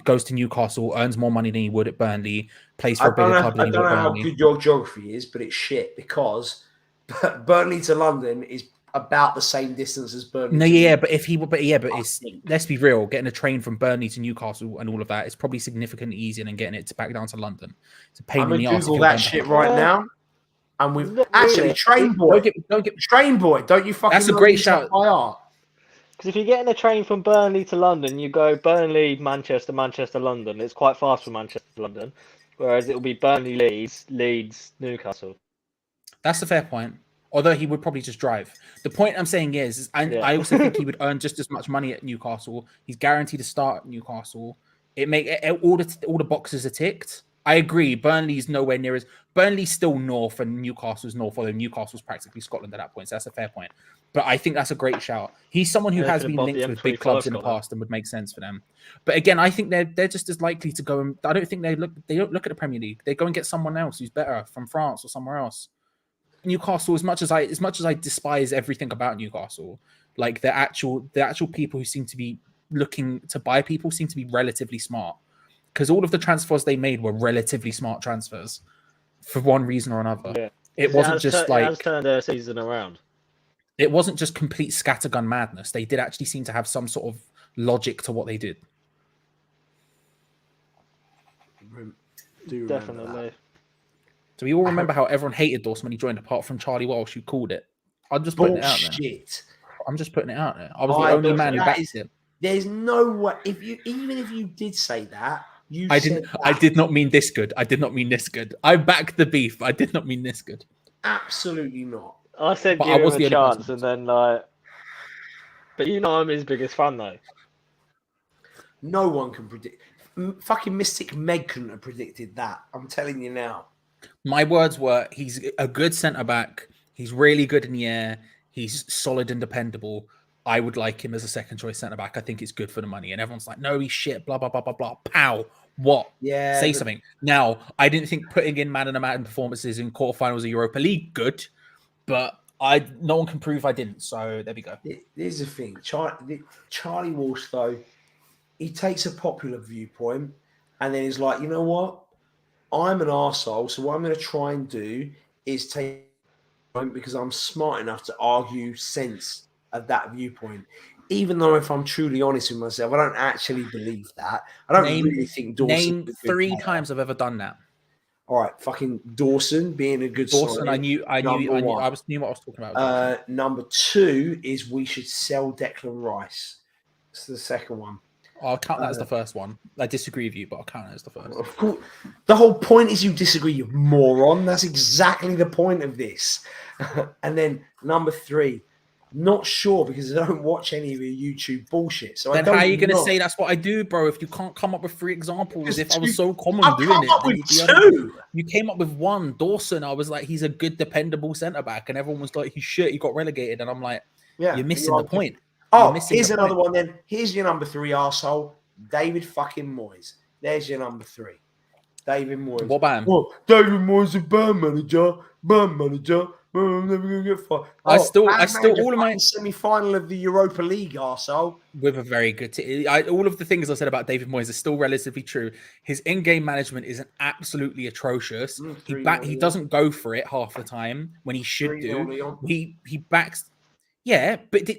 Goes to Newcastle, earns more money than he would at Burnley, plays for a bigger club than I he don't would know at how Burnley. good your geography is, but it's shit because Burnley to London is about the same distance as Burnley. No, to yeah, Newcastle. but it's, let's be real. Getting a train from Burnley to Newcastle and all of that is probably significantly easier than getting it back down to London. It's a pain I'm in the gonna arse. Google that shit right now. And we've Not actually really. Train Boy. Train Boy, don't you fucking That's a know great this shout. by heart? Because if you're getting a train from Burnley to London, you go Burnley, Manchester, Manchester, London. It's quite fast from Manchester to London. Whereas it'll be Burnley, Leeds, Leeds, Newcastle. That's a fair point. Although he would probably just drive. The point I'm saying is Yeah. I also think he would earn just as much money at Newcastle. He's guaranteed to start at Newcastle. All the boxes are ticked. I agree. Burnley's nowhere near as Burnley's still north and Newcastle's north, although Newcastle's practically Scotland at that point. So that's a fair point. But I think that's a great shout. He's someone who Yeah, has could been have bobbed linked the with big M25 clubs in the Scotland. past and would make sense for them. But again, I think they're just as likely to go and I don't think they don't look at the Premier League. They go and get someone else who's better from France or somewhere else. Newcastle, as much as I despise everything about Newcastle, like the actual people who seem to be looking to buy people seem to be relatively smart. Because all of the transfers they made were relatively smart transfers for one reason or another. Yeah. It wasn't It just has turned their season around. it wasn't just complete scattergun madness. They did actually seem to have some sort of logic to what they did. Definitely. Do we all remember how everyone hated Dawson when he joined, apart from Charlie Walsh, who called it? I'm just putting it out there. Bullshit. I'm just putting it out there. I was the only man who backed it. There's no way. Even if you did say that, I did not mean this good. I did not mean this good. I backed the beef. I did not mean this good. Absolutely not. I said But give I him was a the only chance, person. and then but you know I'm his biggest fan though. No one can predict. Fucking Mystic Meg couldn't have predicted that. I'm telling you now. My words were, he's a good centre back. He's really good in the air. He's solid and dependable. I would like him as a second choice centre back. I think it's good for the money. And everyone's like, no, he's shit. Blah blah blah blah blah. Pow. What? Yeah. Say something. Now, I didn't think putting in man of the match performances in quarterfinals of Europa League good, but no one can prove I didn't. So there we go. Here's the thing. Charlie Walsh, though, he takes a popular viewpoint and then he's like, you know what? I'm an arsehole, so what I'm going to try and do is take because I'm smart enough to argue sense of that viewpoint. Even though if I'm truly honest with myself, I don't actually believe that. I don't really think Dawson. Name 3 times I've ever done that. All right, fucking Dawson being a good Dawson, signing. I knew what I was talking about. Number 2 is we should sell Declan Rice. It's the second one. I'll count that as the first one. I disagree with you, but I'll count it as the first. Of course, the whole point is you disagree, you moron. That's exactly the point of this. And then number 3, not sure because I don't watch any of your YouTube bullshit. So then how are you going to say that's what I do, bro? If you can't come up with 3 examples, if I was so common I've doing come it, up then with you'd be 2. You came up with 1. Dawson, I was like, he's a good, dependable centre back, and everyone was like, he's shit. He got relegated, and I'm like, Yeah, you're missing the point. Oh, here's another one then. Here's your number 3 arsehole. David fucking Moyes. There's your number 3. David Moyes. What about him? Oh, David Moyes is band manager. I'm never gonna get fired. I still all of my semi-final of the Europa League, arsehole. with a very good team. All of the things I said about David Moyes are still relatively true. His in-game management is absolutely atrocious. He doesn't go for it half the time when he should do. He backs. Yeah, but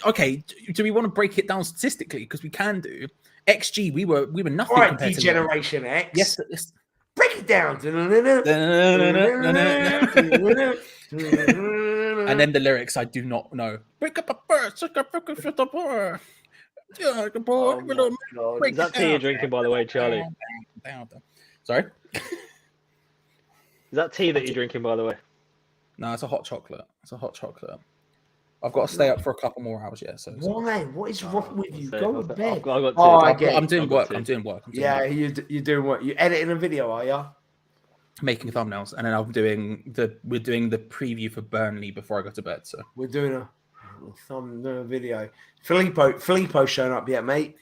okay. Do we want to break it down statistically? Because we can do. XG, we were nothing. All right, compared Generation to X. Yes. Break it down. And then the lyrics I do not know. Break up a bird, suck up a foot up or. Is that tea you're drinking, by the way, Charlie? Sorry? Is that tea that you're drinking, by the way? No, it's a hot chocolate. I've got to stay up for a couple more hours. Yeah. So. Why? What is wrong with you? So Go to bed. I've got Oh, two. I get I'm it. doing I've got work. two. I'm doing work. Yeah, you're doing what? You editing a video, are you? Making thumbnails, and then we're doing the preview for Burnley before I go to bed. So We're doing a thumbnail video. Filippo's showing up yet, mate?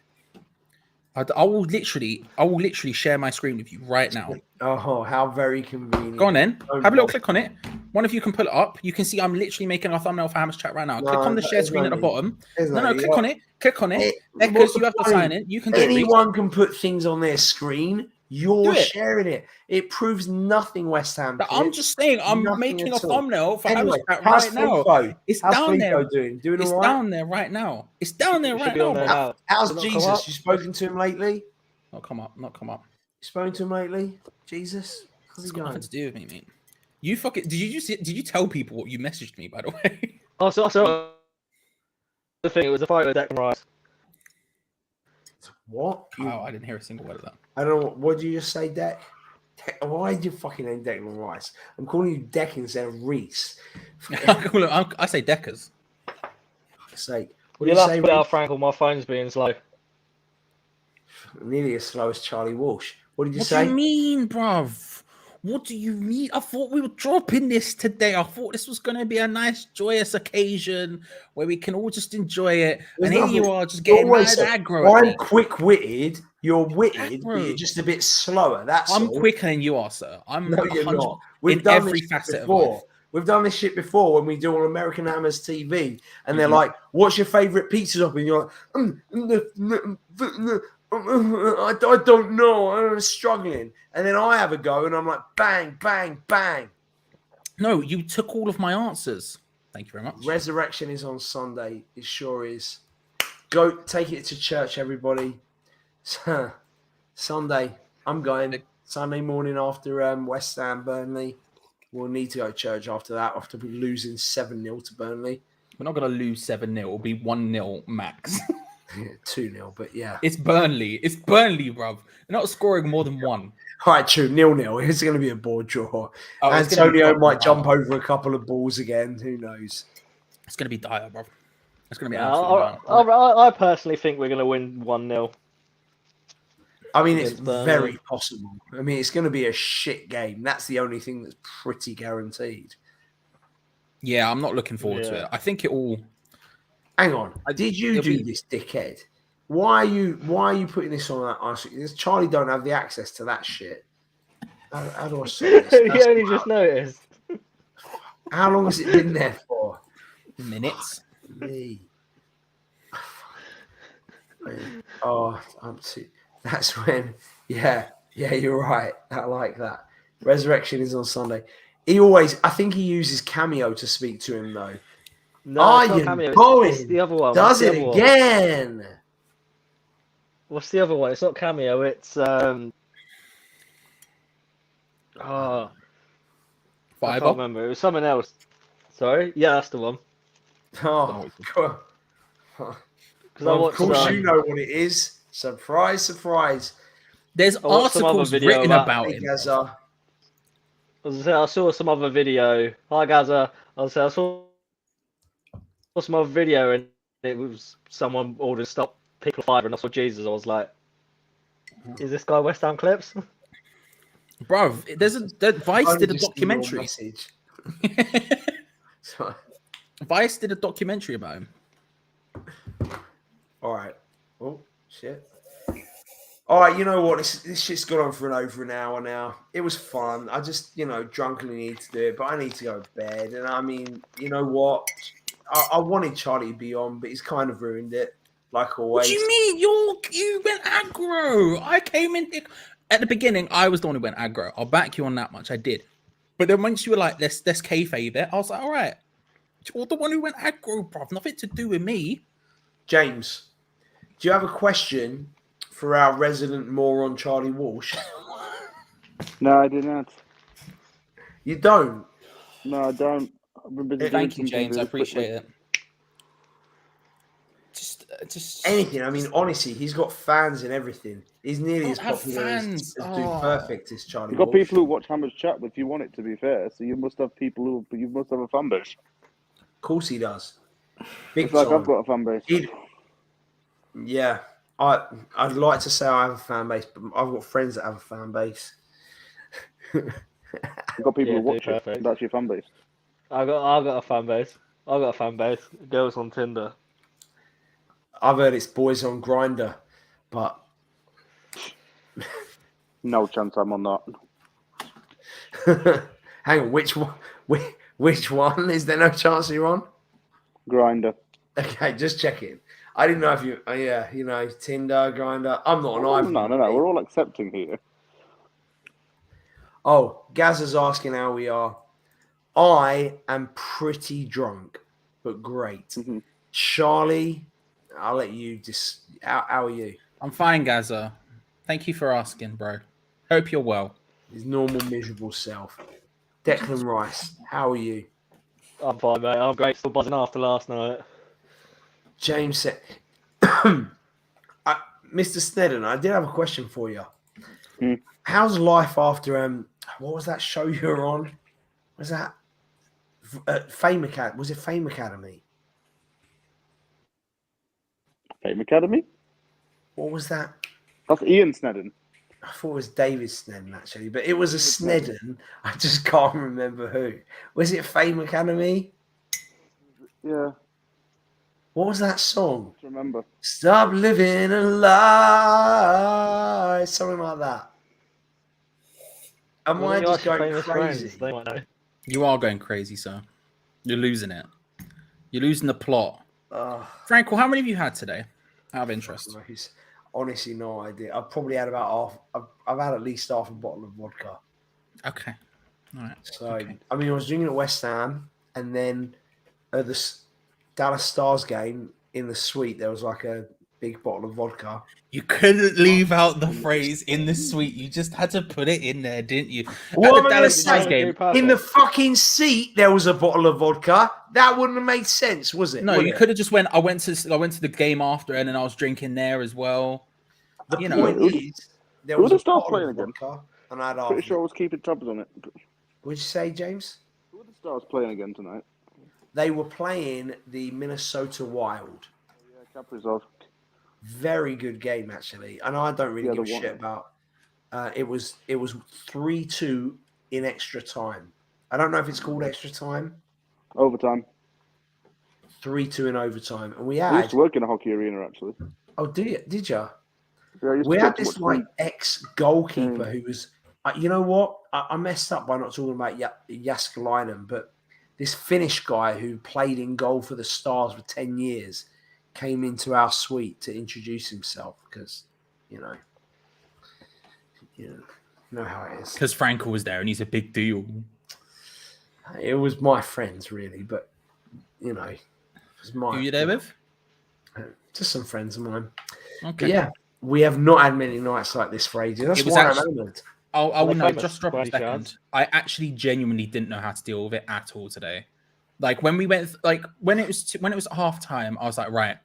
I will literally share my screen with you right now. Oh, how very convenient. Go on then. Don't Have a little bother. click on it. One of you can pull it up. You can see I'm literally making a thumbnail for Hammer's chat right now. No, Click on the share there's screen no at the need. bottom. There's No, need. click on it. Click on it. What's Because the you have to point? sign in. You can do it. Anyone can put things on their screen. You're Do it. sharing it. It proves nothing, West Ham. But I'm kids. just saying, I'm Nothing making a at all. thumbnail for Anyway, Hammer's chat how's right now. Filippo? It's How's down there. Filippo doing? Doing It's all right? down there right now. It's down there It should right be on now. there bro. now. How's Did it not come Jesus? up? You spoken to him lately? Not come up. You spoken to him lately? Jesus? How's It's he got going? nothing to do with me, mate. You fucking did you tell people what you messaged me, by the way? Also, the thing, it was a fight with Declan Rice. What? Wow, I didn't hear a single word of that. I don't know. What did you just say, Deck? Why did you fucking name Declan Rice? I'm calling you Deck instead of Reese. I say Deckers. For fuck's sake. What You'll did you have say, to put out Reese? Frankel. My phone's being slow. Nearly as slow as Charlie Walsh. What did you What say? do you mean, bruv? What do you mean? I thought we were dropping this today. I thought this was going to be a nice, joyous occasion where we can all just enjoy it. There's and here nothing- you are just getting Always mad say, aggro at me. I'm quick-witted. You're witted, but Aggro. you're just a bit slower. That's I'm all. quicker than you are, sir. I'm No, you're 100 not. We've in done every this shit facet of before. life. We've done this shit before when we do on American Hammers TV, and they're Mhm. like, "What's your favorite pizza topping?" And you're like, I don't know. I'm struggling. And then I have a go, and I'm like, bang, bang, bang. No, you took all of my answers. Thank you very much. Resurrection is on Sunday. It sure is. Go take it to church, everybody. Sunday, I'm going. Sunday morning after West Ham Burnley. We'll need to go to church after that. After we losing 7-0 to Burnley. We're not going to lose 7-0. It'll be 1-0 max. 2-0, but yeah. It's Burnley. It's Burnley, bruv. They're not scoring more than one. All right, true. 0-0. It's going to be a board draw. Oh, it's gonna be Antonio fucking might jump dire. over a couple of balls again. Who knows? It's going to be dire, bruv. It's going to be Yeah, absolutely dire. I personally think we're going to win 1-0. I mean, it's Against Burnley. very possible. I mean, it's going to be a shit game. That's the only thing that's pretty guaranteed. Yeah, I'm not looking forward to Yeah. it. I think it all... Hang on. Did you it'll do be- this, dickhead? Why are you putting this on that ice? Because Charlie don't have the access to that shit. How do I say this? You That's only not- just noticed. How long has it been there for? Minutes. Me. Oh, I'm too. That's when. Yeah, you're right. I like that. Resurrection is on Sunday. I think he uses Cameo to speak to him though. No, it's Are not you Cameo. going? It's the other one. Does What's the it other one? again? What's the other one? It's not Cameo. It's Oh, I can't Fiverr. remember. It was someone else. Sorry. Yeah, that's the one. Oh, God. Because Well, I of watched. course, you know what it is. Surprise, surprise. There's I watched some other articles video written about- about Hey, him. Gaza. I saw some other video. Hi, Gaza. I saw some other video, and it was someone ordering stop people Fiverr, and I saw Jesus. I was like, "Is this guy West Ham Clips?" Bruv, Vice Only did a just see your documentary. message. So, Vice did a documentary about him. all right. Oh, shit. All right, you know what? This shit's gone on for over an hour now. It was fun. I just, drunkenly need to do it, but I need to go to bed. And I mean, you know what? I wanted Charlie to be on, but he's kind of ruined it, like always. What do you mean? You went aggro. I came in at the beginning. I was the one who went aggro. I'll back you on that much. I did. But then once you were like, let's kayfabe it, I was like, all right. You're the one who went aggro, bruv. Nothing to do with me. James, do you have a question for our resident moron, Charlie Walsh? No, I did not. You don't? No, I don't. I've been busy doing Thank you, something James. I really appreciate quickly. it. Just Anything. I mean, honestly, he's got fans and everything. He's nearly Don't as have popular as fans. Dude Oh. Perfect as Charlie You've got Walsh. people who watch Hammer's chat if you want it to be fair. So you must have people you must have a fan base. Of course he does. Big It's like time. I've got a fan base. Yeah, I'd like to say I have a fan base, but I've got friends that have a fan base. You've got people Yeah, who watch dude, it. perfect. That's your fan base. I got a fan base. I got a fan base. Girls on Tinder. I've heard it's boys on Grinder, but No chance I'm on that. hang on, which one? Which one? Is there no chance you're on? Grinder. Okay, just checking. I didn't know if you. Yeah, you know, Tinder, Grinder. I'm not on either. No. We're all accepting here. Oh, Gaz is asking how we are. I am pretty drunk, but great. Mhm. Charlie, I'll let you just. How are you? I'm fine, Gaza. Thank you for asking, bro. Hope you're well. His normal miserable self. Declan Rice, how are you? I'm fine, mate. I'm great. Still buzzing after last night. James said, Mr. Snedden, I did have a question for you. Hmm. How's life after what was that show you were on? Was that Fame Academy? Was it Fame Academy? Fame Academy? What was that? That's Ian Snedden. I thought it was David Snedden actually, but it was a Snedden. I just can't remember who. Was it Fame Academy? Yeah, What was that song? I remember. Stop living a lie, something like that. Am I just going crazy? Friends, they might know. You are going crazy, sir. You're losing it. You're losing the plot. Oh, Frankel, how many have you had today? Out of interest. honestly, no idea. I've probably had about half. I've had at least half a bottle of vodka. Okay. All right. So Okay. I mean, I was drinking at West Ham, and then at the Dallas Stars game in the suite, there was like a big bottle of vodka. You couldn't leave out the phrase "in the suite." You just had to put it in there, didn't you? What At am the I Dallas gonna Stars say? game. In the fucking seat, there was a bottle of vodka. That wouldn't have made sense, was it? No, Would you it? could have just went. I went to the game after, and then I was drinking there as well. The you know, point is, there who was would a have started bottle playing of again? vodka, and I had half. Pretty of sure I it. was keeping tabs on it. What'd you say, James? Who are the Stars playing again tonight? They were playing the Minnesota Wild. Yeah, Kaprizov. Very good game, actually. And I don't really Yeah, give a the one. shit about. It was 3-2 in extra time. I don't know if it's called extra time. Overtime. 3-2 in overtime, and we I had. used to work in a hockey arena, actually. Oh, did you? Yeah, I used We to had get to this watch like ex-goalkeeper Mm. who was. You know what? I messed up by not talking about Jaskalainen, but this Finnish guy who played in goal for the Stars for 10 years came into our suite to introduce himself because, you know how it is. because Frankel was there, and he's a big deal. It was my friends, really, but, you know, it was my. Who you there with? Just some friends of mine. Okay. But yeah, we have not had many nights like this for ages. That's It was why actually- I'm hammered. I will Well, know. famous, Just drop by a any second. chance. I actually genuinely didn't know how to deal with it at all today. Like when we went, like when it was at half time, I was like, right,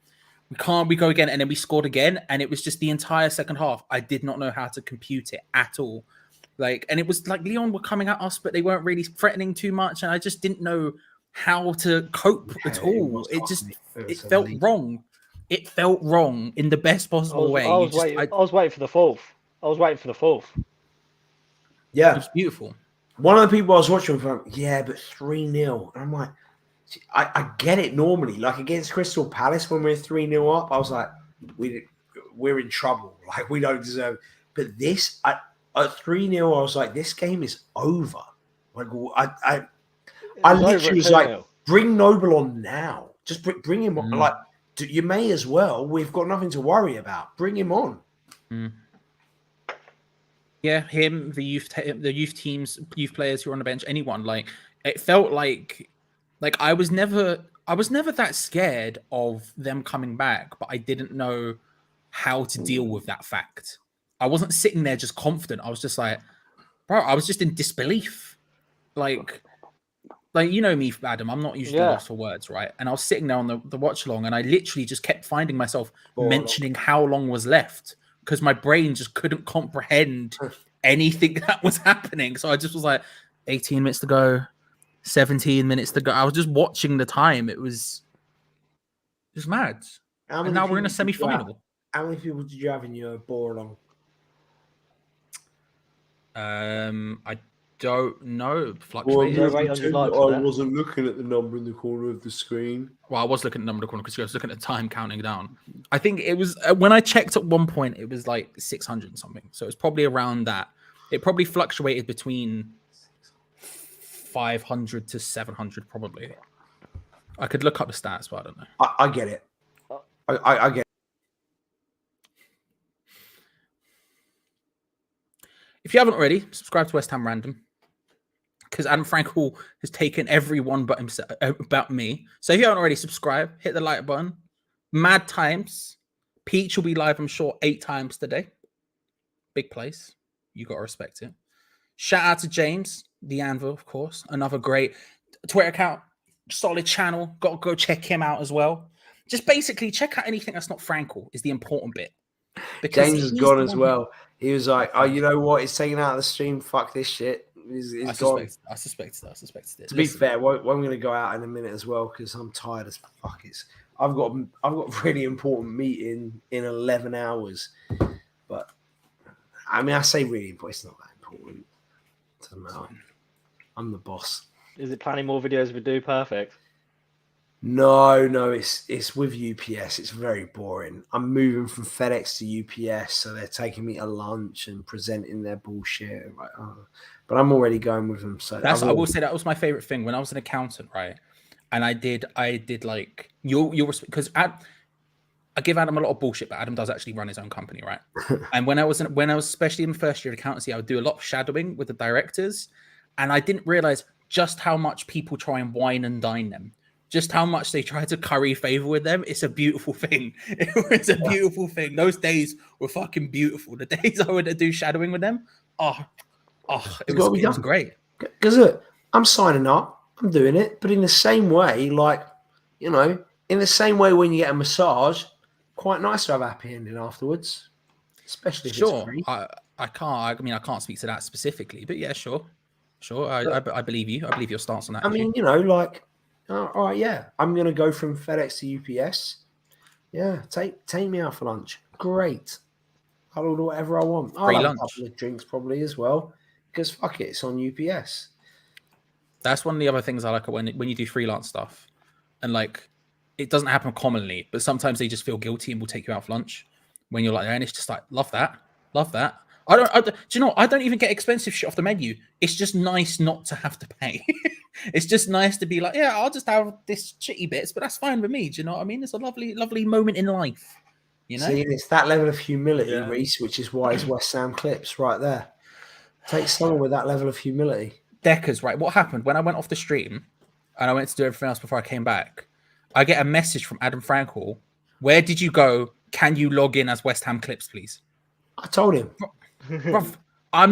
we go again, and then we scored again, and it was just the entire second half. I did not know how to compute it at all. Like, and it was like Leon were coming at us, but they weren't really threatening too much, and I just didn't know how to cope at all. It felt wrong. It felt wrong in the best possible way. I was waiting for the fourth. It Yeah. was beautiful. One of the people I was watching was like, yeah, but 3-0. And I'm like, I get it normally. Like against Crystal Palace when we're 3-0 up, I was like, we're in trouble. Like we don't deserve. But this, at 3-0, I was like, this game is over. Like I literally was like, bring Noble on now. Just bring him on. Like you may as well. We've got nothing to worry about. Bring him on. Yeah, him, the youth teams, youth players who are on the bench, anyone. Like it felt like I was never that scared of them coming back, but I didn't know how to deal with that fact. I wasn't sitting there just confident. I was just like, bro, I was just in disbelief. Like you know me, Adam. I'm not usually lost for words, right? And I was sitting there on the watch along, and I literally just kept finding myself mentioning how long was left because my brain just couldn't comprehend anything that was happening. So I just was like, 18 minutes to go, 17 minutes to go. I was just watching the time. It was Just mad. How And many now we're in a people did you have- semi-final. How many people did you have in your ball along? I don't know. Well, Fluctuated. rate on your likes for that. wasn't looking at the number in the corner of the screen. Well, I was looking at the number of corner because I was looking at the time counting down. I think it was when I checked at one point, it was like 600 and something. So it's probably around that. It probably fluctuated between 500 to 700, probably. I could look up the stats, but I don't know. I get it. I get it. If you haven't already, subscribe to West Ham Random, because Adam Frankel has taken everyone but himself about me. So if you haven't already, subscribe, hit the like button. Mad times. Peach will be live, I'm sure, 8 times today. Big place. You got to respect it. Shout out to James, the Anvil, of course. Another great Twitter account. Solid channel. Got to go check him out as well. Just basically check out anything that's not Frankel is the important bit. Because James is he's gone the as one well. He was like, "Oh, you know what? He's taken out of the stream. Fuck this shit. He's gone." I suspected it. To be fair, I'm going to go out in a minute as well because I'm tired as fuck. I've got a really important meeting in 11 hours. But I mean, I say really important. It's not that important. It doesn't matter. I'm the boss. Is it planning more videos with Do Perfect? No, it's with UPS. It's very boring. I'm moving from FedEx to UPS, so they're taking me to lunch and presenting their bullshit. Like, but I'm already going with them. So I will say that was my favorite thing when I was an accountant, right? And I did like you'll because I give Adam a lot of bullshit, but Adam does actually run his own company, right? And when I was especially in the first year of accountancy, I would do a lot of shadowing with the directors, and I didn't realize just how much people try and wine and dine them. Just how much they try to curry favor with them. It's a beautiful thing. It's a beautiful thing. Those days were fucking beautiful. The days I would do shadowing with them, it was great. Because look, I'm signing up, I'm doing it, but in the same way, like, you know, in the same way when you get a massage, quite nice to have a happy ending afterwards, especially if it's free. I can't speak to that specifically, but yeah, sure. I believe you. I believe your stance on that. I mean, you know, like, all right, yeah, I'm going to go from FedEx to UPS. Yeah, take me out for lunch. Great. I'll order whatever I want. I'll have a couple of drinks probably as well, because fuck it, it's on UPS. That's one of the other things I like when you do freelance stuff, and like it doesn't happen commonly, but sometimes they just feel guilty and will take you out for lunch when you're like there, and it's just like love that. Do you know? I don't even get expensive shit off the menu. It's just nice not to have to pay. It's just nice to be like, yeah, I'll just have this shitty bits, but that's fine with me. Do you know what I mean? It's a lovely, lovely moment in life. You know, see, it's that level of humility, Reese, which is why it's West Ham Clips right there. Take someone with that level of humility. Deckers, right? What happened when I went off the stream and I went to do everything else before I came back? I get a message from Adam Frankel. Where did you go? Can you log in as West Ham Clips, please? I told him. Bruv, I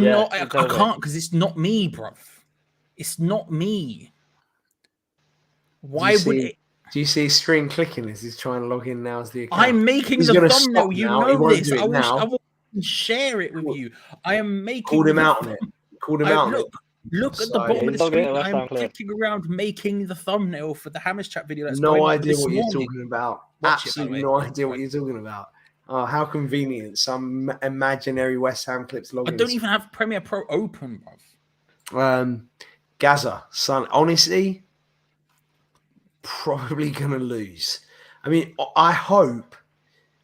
can't because it's not me, bruv. It's not me. Why would it? Do you see his screen clicking as he's trying to log in now as the account? I'm making the thumbnail. You know this. I will share it with you. I am making. Called him out on it. Called him out on it. Look at the bottom of the screen. I'm clicking around making the thumbnail for the Hammers Chat video. That's no idea what you're talking about. Absolutely no idea what you're talking about. Oh, how convenient. Some imaginary West Ham Clips login. I don't even have Premiere Pro open, bruv. Gaza, son, honestly, probably going to lose. I mean, I hope.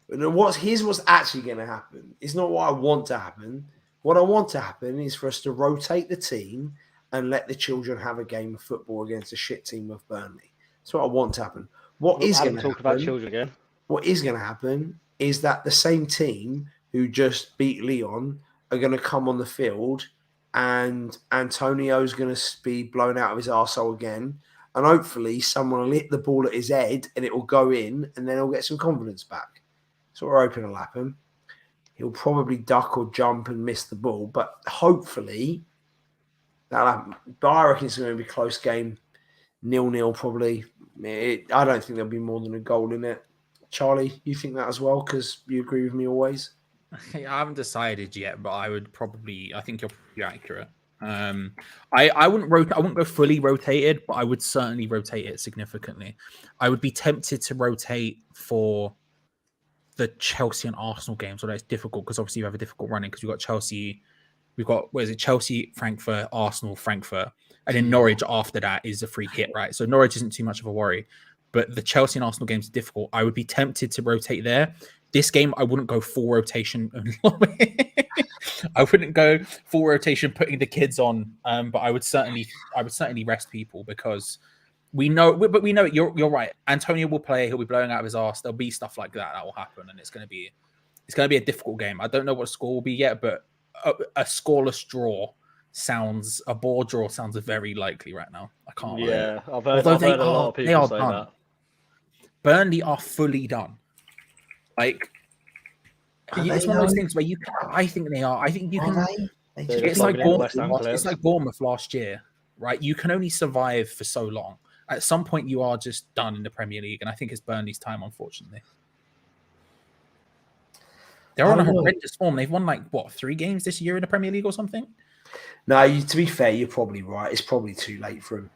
Here's what's actually going to happen. It's not what I want to happen. What I want to happen is for us to rotate the team and let the children have a game of football against a shit team of Burnley. That's what I want to happen. What is going to happen? About children again. What is going to happen is that the same team who just beat Leon are going to come on the field and Antonio's going to be blown out of his arsehole again. And hopefully someone will hit the ball at his head and it will go in and then he'll get some confidence back. So we're hoping it'll happen. He'll probably duck or jump and miss the ball, but hopefully that'll happen. But I reckon it's going to be a close game. 0-0 probably. I don't think there'll be more than a goal in it. Charlie, you think that as well? Because you agree with me always. I haven't decided yet, but I think you're accurate. I wouldn't rotate. I wouldn't go fully rotated, but I would certainly rotate it significantly. I would be tempted to rotate for the Chelsea and Arsenal games, although it's difficult because obviously you have a difficult running because we've got Chelsea, we've got where is it? Chelsea, Frankfurt, Arsenal, Frankfurt, and then Norwich after that is a free hit, right? So Norwich isn't too much of a worry, but the Chelsea and Arsenal games are difficult. I would be tempted to rotate there. This game, I wouldn't go full rotation. I wouldn't go full rotation, putting the kids on. But I would certainly rest people because we know. But we know you're right. Antonio will play. He'll be blowing out of his arse. There'll be stuff like that will happen, and it's going to be a difficult game. I don't know what score will be yet, but a scoreless draw a ball draw sounds very likely right now. I can't. Yeah, I've heard a lot of people say done. that. Burnley are fully done. Like it's one of those things where you can, I think they are. I think you can. It's like Bournemouth. It's like Bournemouth last year, right? You can only survive for so long. At some point, you are just done in the Premier League, and I think it's Burnley's time, unfortunately. They're on a horrendous form. They've won 3 games this year in the Premier League or something. No, to be fair, you're probably right. It's probably too late for him.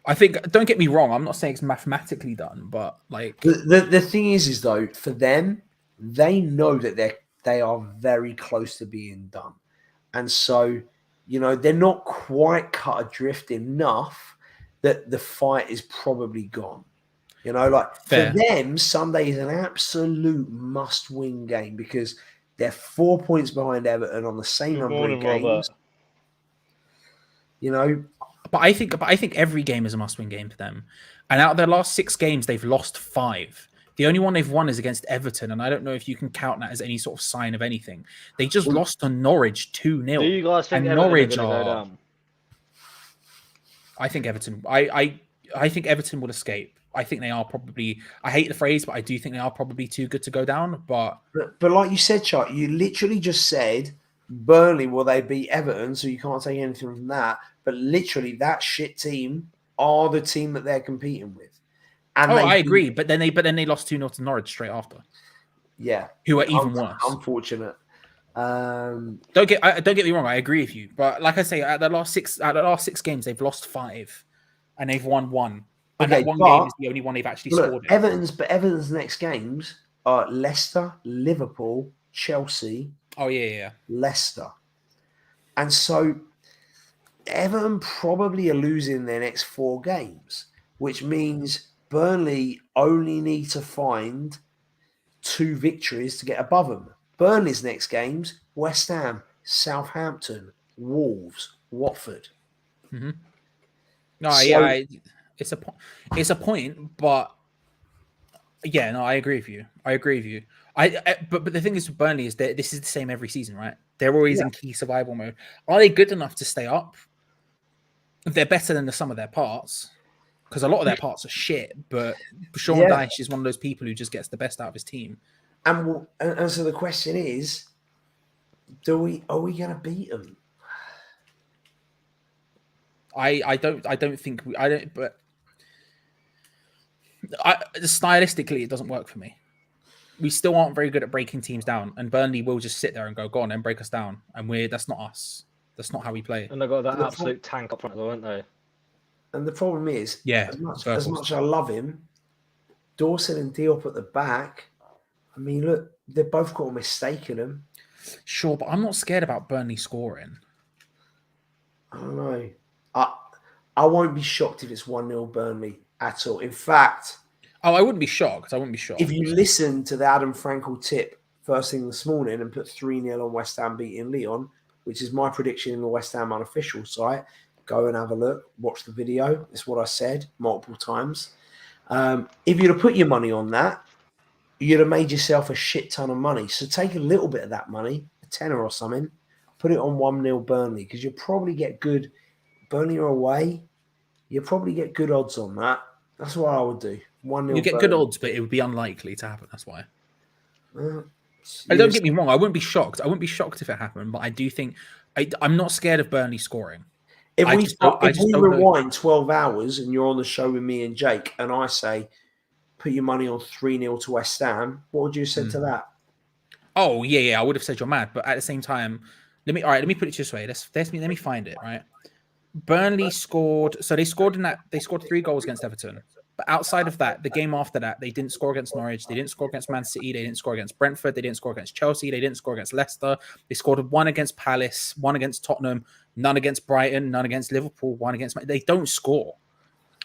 I think. Don't get me wrong. I'm not saying it's mathematically done, but the thing is though, for them, they know that they are very close to being done, and so they're not quite cut adrift enough that the fight is probably gone. Fair. For them, Sunday is an absolute must-win game because they're 4 points behind Everton on the same number of games. But I think every game is a must-win game for them. And out of their last 6 games, they've lost 5. The only one they've won is against Everton, and I don't know if you can count that as any sort of sign of anything. They just lost to Norwich 2-0. Do you guys think Norwich are going to go down? I think Everton. I think Everton will escape. I think they are probably. I hate the phrase, but I do think they are probably too good to go down. But like you said, Chuck, you literally just said Burnley will they beat Everton, so you can't take anything from that. But literally, that shit team are the team that they're competing with. And I agree. But then they lost 2-0 to Norwich straight after. Yeah, who are even worse. Unfortunate. Don't get me wrong. I agree with you. But like I say, at the last 6 games, they've lost 5, and they've won 1. And that one game is the only one they've actually scored. Everton's next games are Leicester, Liverpool, Chelsea. Oh yeah. Leicester, and so Everton probably are losing their next 4 games, which means Burnley only need to find 2 victories to get above them. Burnley's next games: West Ham, Southampton, Wolves, Watford. Mm-hmm. No, it's a point, but yeah, no, I agree with you. But the thing is with Burnley is that this is the same every season, right? They're always in key survival mode. Are they good enough to stay up? They're better than the sum of their parts, because a lot of their parts are shit. But Sean Dyche is one of those people who just gets the best out of his team. And so the question is, are we going to beat them? I don't think we. I don't. But stylistically, it doesn't work for me. We still aren't very good at breaking teams down, and Burnley will just sit there and go on and break us down, and that's not us. That's not how we play. And they've got that absolute tank up front, haven't they? And the problem is, as much as I love him, Dawson and Diop at the back. I mean, look, they've both got a mistake in them. Sure, but I'm not scared about Burnley scoring. I don't know. I won't be shocked if it's 1-0 Burnley at all. In fact, I wouldn't be shocked. If you listen to the Adam Frankel tip first thing this morning and put 3-0 on West Ham beating Lyon, which is my prediction in the West Ham unofficial site, go and have a look, watch the video. It's what I said multiple times. If you'd have put your money on that, you'd have made yourself a shit ton of money. So take a little bit of that money, a tenner or something, put it on 1-0 Burnley, because you'll probably get good. Burnley are away, you'll probably get good odds on that. That's what I would do. 1-0 You get Burnley. good odds, but it would be unlikely to happen. That's why. And don't get me wrong. I wouldn't be shocked. I wouldn't be shocked if it happened, but I do think I'm not scared of Burnley scoring. If we rewind 12 hours and you're on the show with me and Jake, and I say, put your money on 3-0 to West Ham, what would you have said to that? Oh, yeah. I would have said you're mad. But at the same time, Let me put it this way. Let me find it. Right. Burnley scored. So they scored in that. They scored 3 goals against Everton. But outside of that, the game after that, they didn't score against Norwich. They didn't score against Man City. They didn't score against Brentford. They didn't score against Chelsea. They didn't score against Leicester. They scored 1 against Palace, 1 against Tottenham, none against Brighton, none against Liverpool, 1 against. They don't score.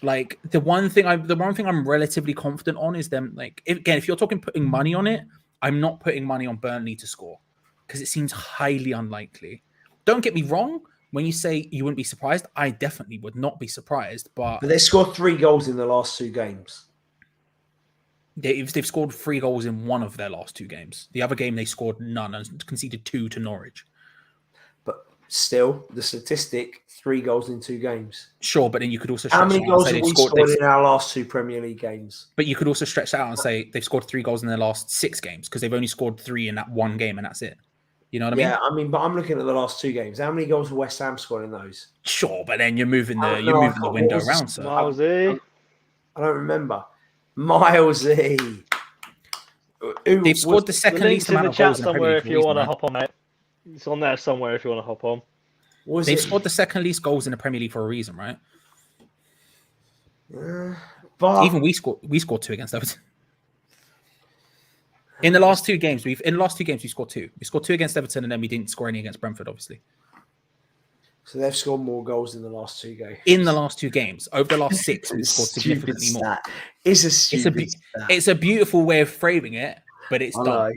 Like the one thing I'm relatively confident on is them. Like if you're talking putting money on it, I'm not putting money on Burnley to score because it seems highly unlikely. Don't get me wrong. When you say you wouldn't be surprised, I definitely would not be surprised. But they scored 3 goals in the last 2 games. They've scored 3 goals in one of their last 2 games. The other game they scored none and conceded 2 to Norwich. But still, the statistic 3 goals in 2 games. Sure, but then you could also how many goals have we scored in our last 2 Premier League games? But you could also stretch that out and say they've scored 3 goals in their last 6 games because they've only scored 3 in that one game and that's it. You know what I mean? Yeah, I mean, but I'm looking at the last 2 games. How many goals have West Ham scored in those? Sure, but then you're moving the window around, sir. Milesy. I don't remember. Milesy. They've scored the second least amount of goals in the Premier League. If you want to hop on, mate. It's on there somewhere if you want to hop on. They've scored the second least goals in the Premier League for a reason, right? But even we scored 2 against Everton. In the last 2 games, we scored 2. We scored 2 against Everton, and then we didn't score any against Brentford, obviously. So they've scored more goals in the last 2 games. In the last 2 games, over the last 6, we've scored significantly more. It's a beautiful way of framing it, but it's dumb.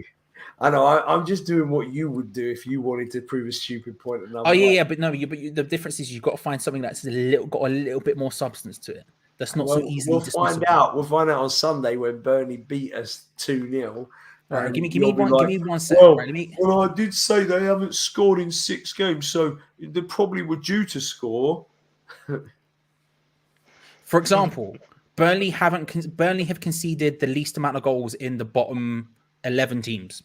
I know. I'm just doing what you would do if you wanted to prove a stupid point. But the difference is you've got to find something that's got a little bit more substance to it. That's not so easily. We'll find out on Sunday when Burnley beat us 2-0. Right, give me 1 second. Well, right, well, I did say they haven't scored in 6 games, so they probably were due to score. For example, Burnley have conceded the least amount of goals in the bottom 11 teams.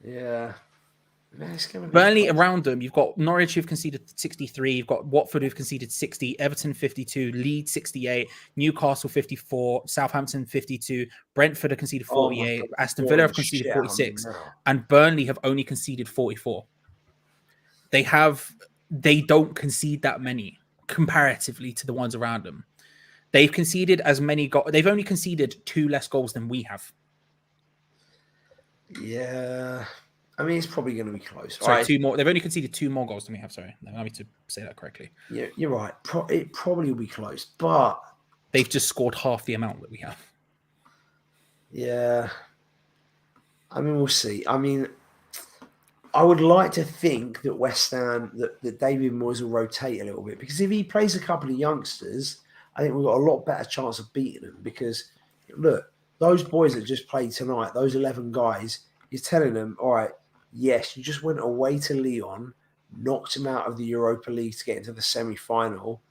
Yeah. Burnley around them, you've got Norwich who've conceded 63, you've got Watford who've conceded 60, Everton 52, Leeds 68, Newcastle 54, Southampton 52, Brentford have conceded 48, Aston Villa have conceded 46, and Burnley have only conceded 44. They don't concede that many comparatively to the ones around them. They've conceded as many they've only conceded 2 less goals than we have. Yeah. I mean, it's probably going to be close. Sorry, right? 2 more. They've only conceded 2 more goals than we have. Sorry, allow me to say that correctly. Yeah, you're right. It probably will be close, but they've just scored half the amount that we have. Yeah. I mean, we'll see. I mean, I would like to think that West Ham, that David Moyes will rotate a little bit, because if he plays a couple of youngsters, I think we've got a lot better chance of beating them. Because look, those boys that just played tonight, those 11 guys, he's telling them, all right, yes, you just went away to Lyon, knocked him out of the Europa League to get into the semi-final.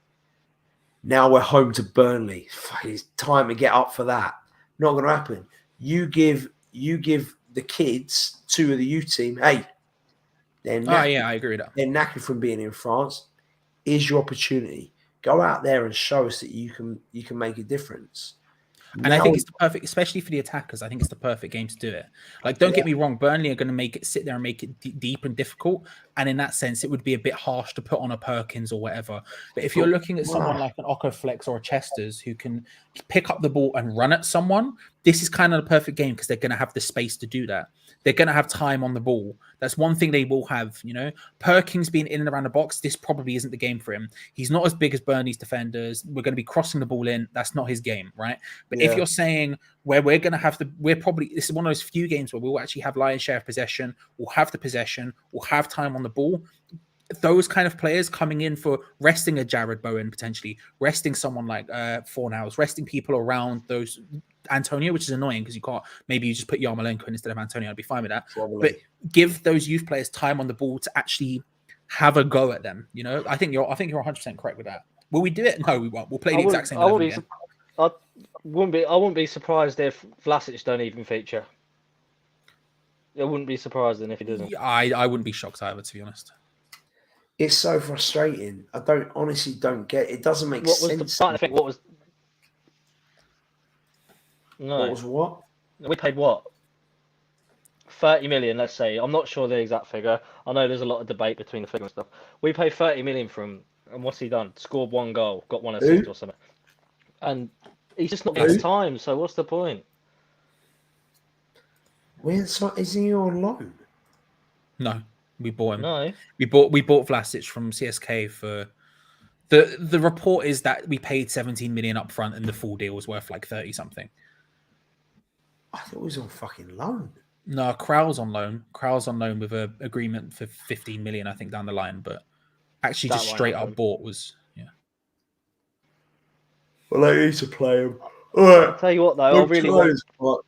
Now we're home to Burnley. It's time to get up for that. Not going to happen. You give the kids, 2 of the U team, hey, they're knackered. I agree with that. They're knackered from being in France. Here's your opportunity. Go out there and show us that you can make a difference. And I think it's the perfect, especially for the attackers, I think it's the perfect game to do it. Like, don't get me wrong, Burnley are going to sit there and make it deep and difficult. And in that sense, it would be a bit harsh to put on a Perkins or whatever. But if you're looking at someone like an Okoflex or a Chesters who can pick up the ball and run at someone, this is kind of the perfect game because they're going to have the space to do that. They're going to have time on the ball. That's one thing they will have, you know. Perkins being in and around the box, this probably isn't the game for him. He's not as big as Burnley's defenders. We're going to be crossing the ball in. That's not his game, right? But if you're saying where we're going to have this is one of those few games where we'll actually have lion's share of possession. We'll have the possession. We'll have time on the ball. Those kind of players coming in for resting a Jared Bowen, potentially resting someone like Fornals, resting people around those Antonio, which is annoying because you can't. Maybe you just put Yarmolenko in instead of Antonio. I'd be fine with that. Probably. But give those youth players time on the ball to actually have a go at them. You know, I think you're 100% correct with that. Will we do it? No, we won't. We'll play the exact same level again. I wouldn't be surprised if Vlasic don't even feature. I wouldn't be surprised if he doesn't. I wouldn't be shocked either, to be honest. It's so frustrating. I honestly don't get it. It doesn't make sense. What was what? We paid what? 30 million, let's say. I'm not sure the exact figure. I know there's a lot of debate between the figure and stuff. We pay 30 million for him, and what's he done? Scored 1 goal, got 1 assist or something. And he's just not getting time, so what's the point? Is he on loan? No, we bought him. No. We bought Vlasic from CSK for the report is that we paid 17 million up front and the full deal was worth like 30 something. I thought it was on fucking loan. No, Kral's on loan. Kral's on loan with an agreement for 15 million, I think, down the line, but actually That just won't straight happen. up bought was Well, I need to play him. All right. Tell you what, though, I really want.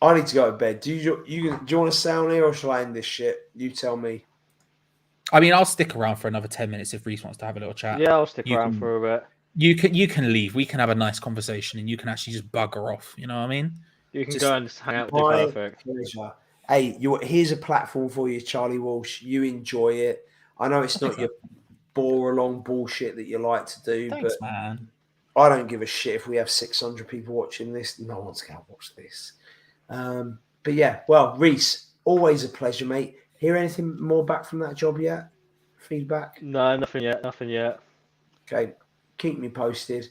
I need to go to bed. Do you want to stay on here or shall I end this shit? You tell me. I mean, I'll stick around for another 10 minutes if Reese wants to have a little chat. Yeah, I'll stick You around can- for a bit. You can leave. We can have a nice conversation and you can actually just bugger off. You know what I mean? You can Just go and just hang out with you. My Perfect. pleasure. Hey, here's a platform for you, Charlie Walsh. You enjoy it. I know it's not your bore along bullshit that you like to do, Thanks, but man. I don't give a shit if we have 600 people watching this. No one's going to watch this. But yeah, well, Reese, always a pleasure, mate. Hear anything more back from that job yet? Feedback? No, nothing yet. Nothing yet. Okay, keep me posted.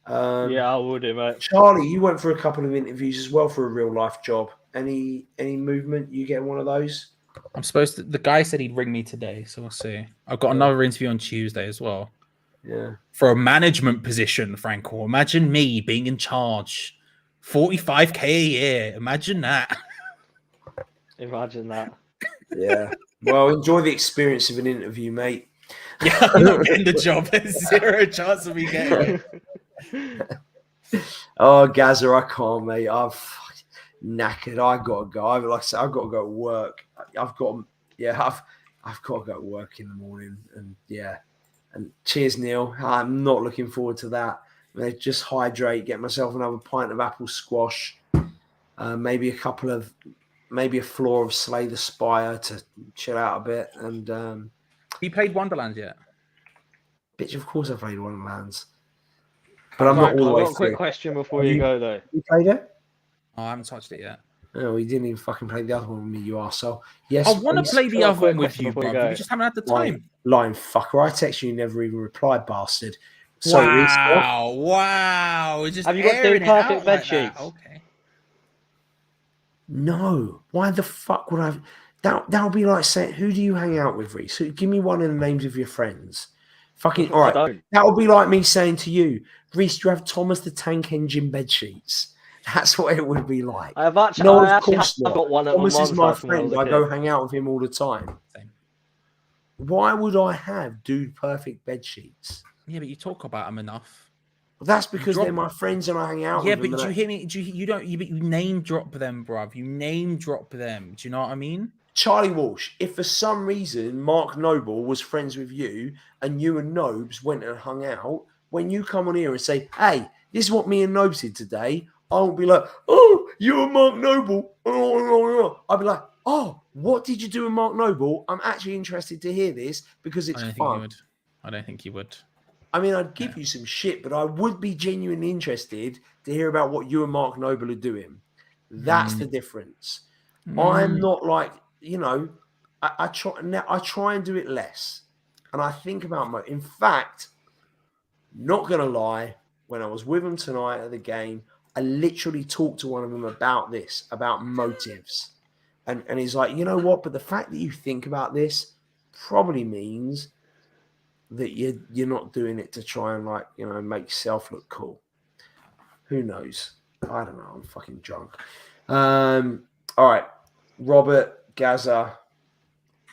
Yeah, I will do, mate. Charlie, you went for a couple of interviews as well for a real life job. Any movement? You getting one of those? I'm supposed to. The guy said he'd ring me today, so we'll see. I've got another interview on Tuesday as well Yeah. for a management position. Frankel, imagine me being in charge, 45k a year. Imagine that. Imagine that. Yeah. Well, enjoy the experience of an interview, mate. Yeah, I'm not getting the job. There's zero chance of me getting it. Oh, Gaza, I can't, mate. I'm knackered. I gotta go. Like I said, I've got to go to work. I've got to go to work in the morning. And yeah. And cheers, Neil. I'm not looking forward to that. I'm gonna just hydrate, get myself another pint of apple squash, maybe a floor of Slay the Spire to chill out a bit. And You played Wonderland yet? bitch, of course I played Wonderlands. But I'm not Frank, all the I've way got a quick through. question before Have you go, though. You played it? Oh, I haven't touched it yet. No, we didn't even fucking play the other one with me, you arsehole. Yes, I want please. to play the got a other quick one with question you, before you bro. go. You just haven't had the time. Lying fucker. I text you, you never even replied, bastard. Sorry, Reece. Wow. We're just Have you got airing the it out perfect like bed that. sheets? Okay. No. Why the fuck would I? That would be like saying, who do you hang out with, Reece? Give me one of the names of your friends. Fucking, all I right. don't. That would be like me saying to you, Reece, do you have Thomas the Tank Engine bed sheets? That's what it would be like. I've actually, No, I of actually course have not. got one at Thomas my is mum's my house from when I friend. was a I kid. go hang out with him all the time. Same. Why would I have dude perfect bed sheets? Yeah, but you talk about them enough. Well, that's because Drop- they're my friends and I hang out Yeah, with but them. do you hear me? You name drop them, bruv. You name drop them. Do you know what I mean? Charlie Walsh, if for some reason Mark Noble was friends with you and you and Nobes went and hung out, when you come on here and say, hey, this is what me and Nobes did today, I won't be like, oh, you and Mark Noble. I'll be like, oh, what did you do with Mark Noble? I'm actually interested to hear this because it's I don't think fun. you would. I don't think you would. I mean, I'd give you some shit, but I would be genuinely interested to hear about what you and Mark Noble are doing. That's the difference. I'm not like, I try and do it less. And I think about in fact, not going to lie, when I was with them tonight at the game, I literally talked to one of them about this, about motives. And he's like, you know what? But the fact that you think about this probably means that you're not doing it to try and make yourself look cool. Who knows? I don't know. I'm fucking drunk. All right. Robert, Gaza,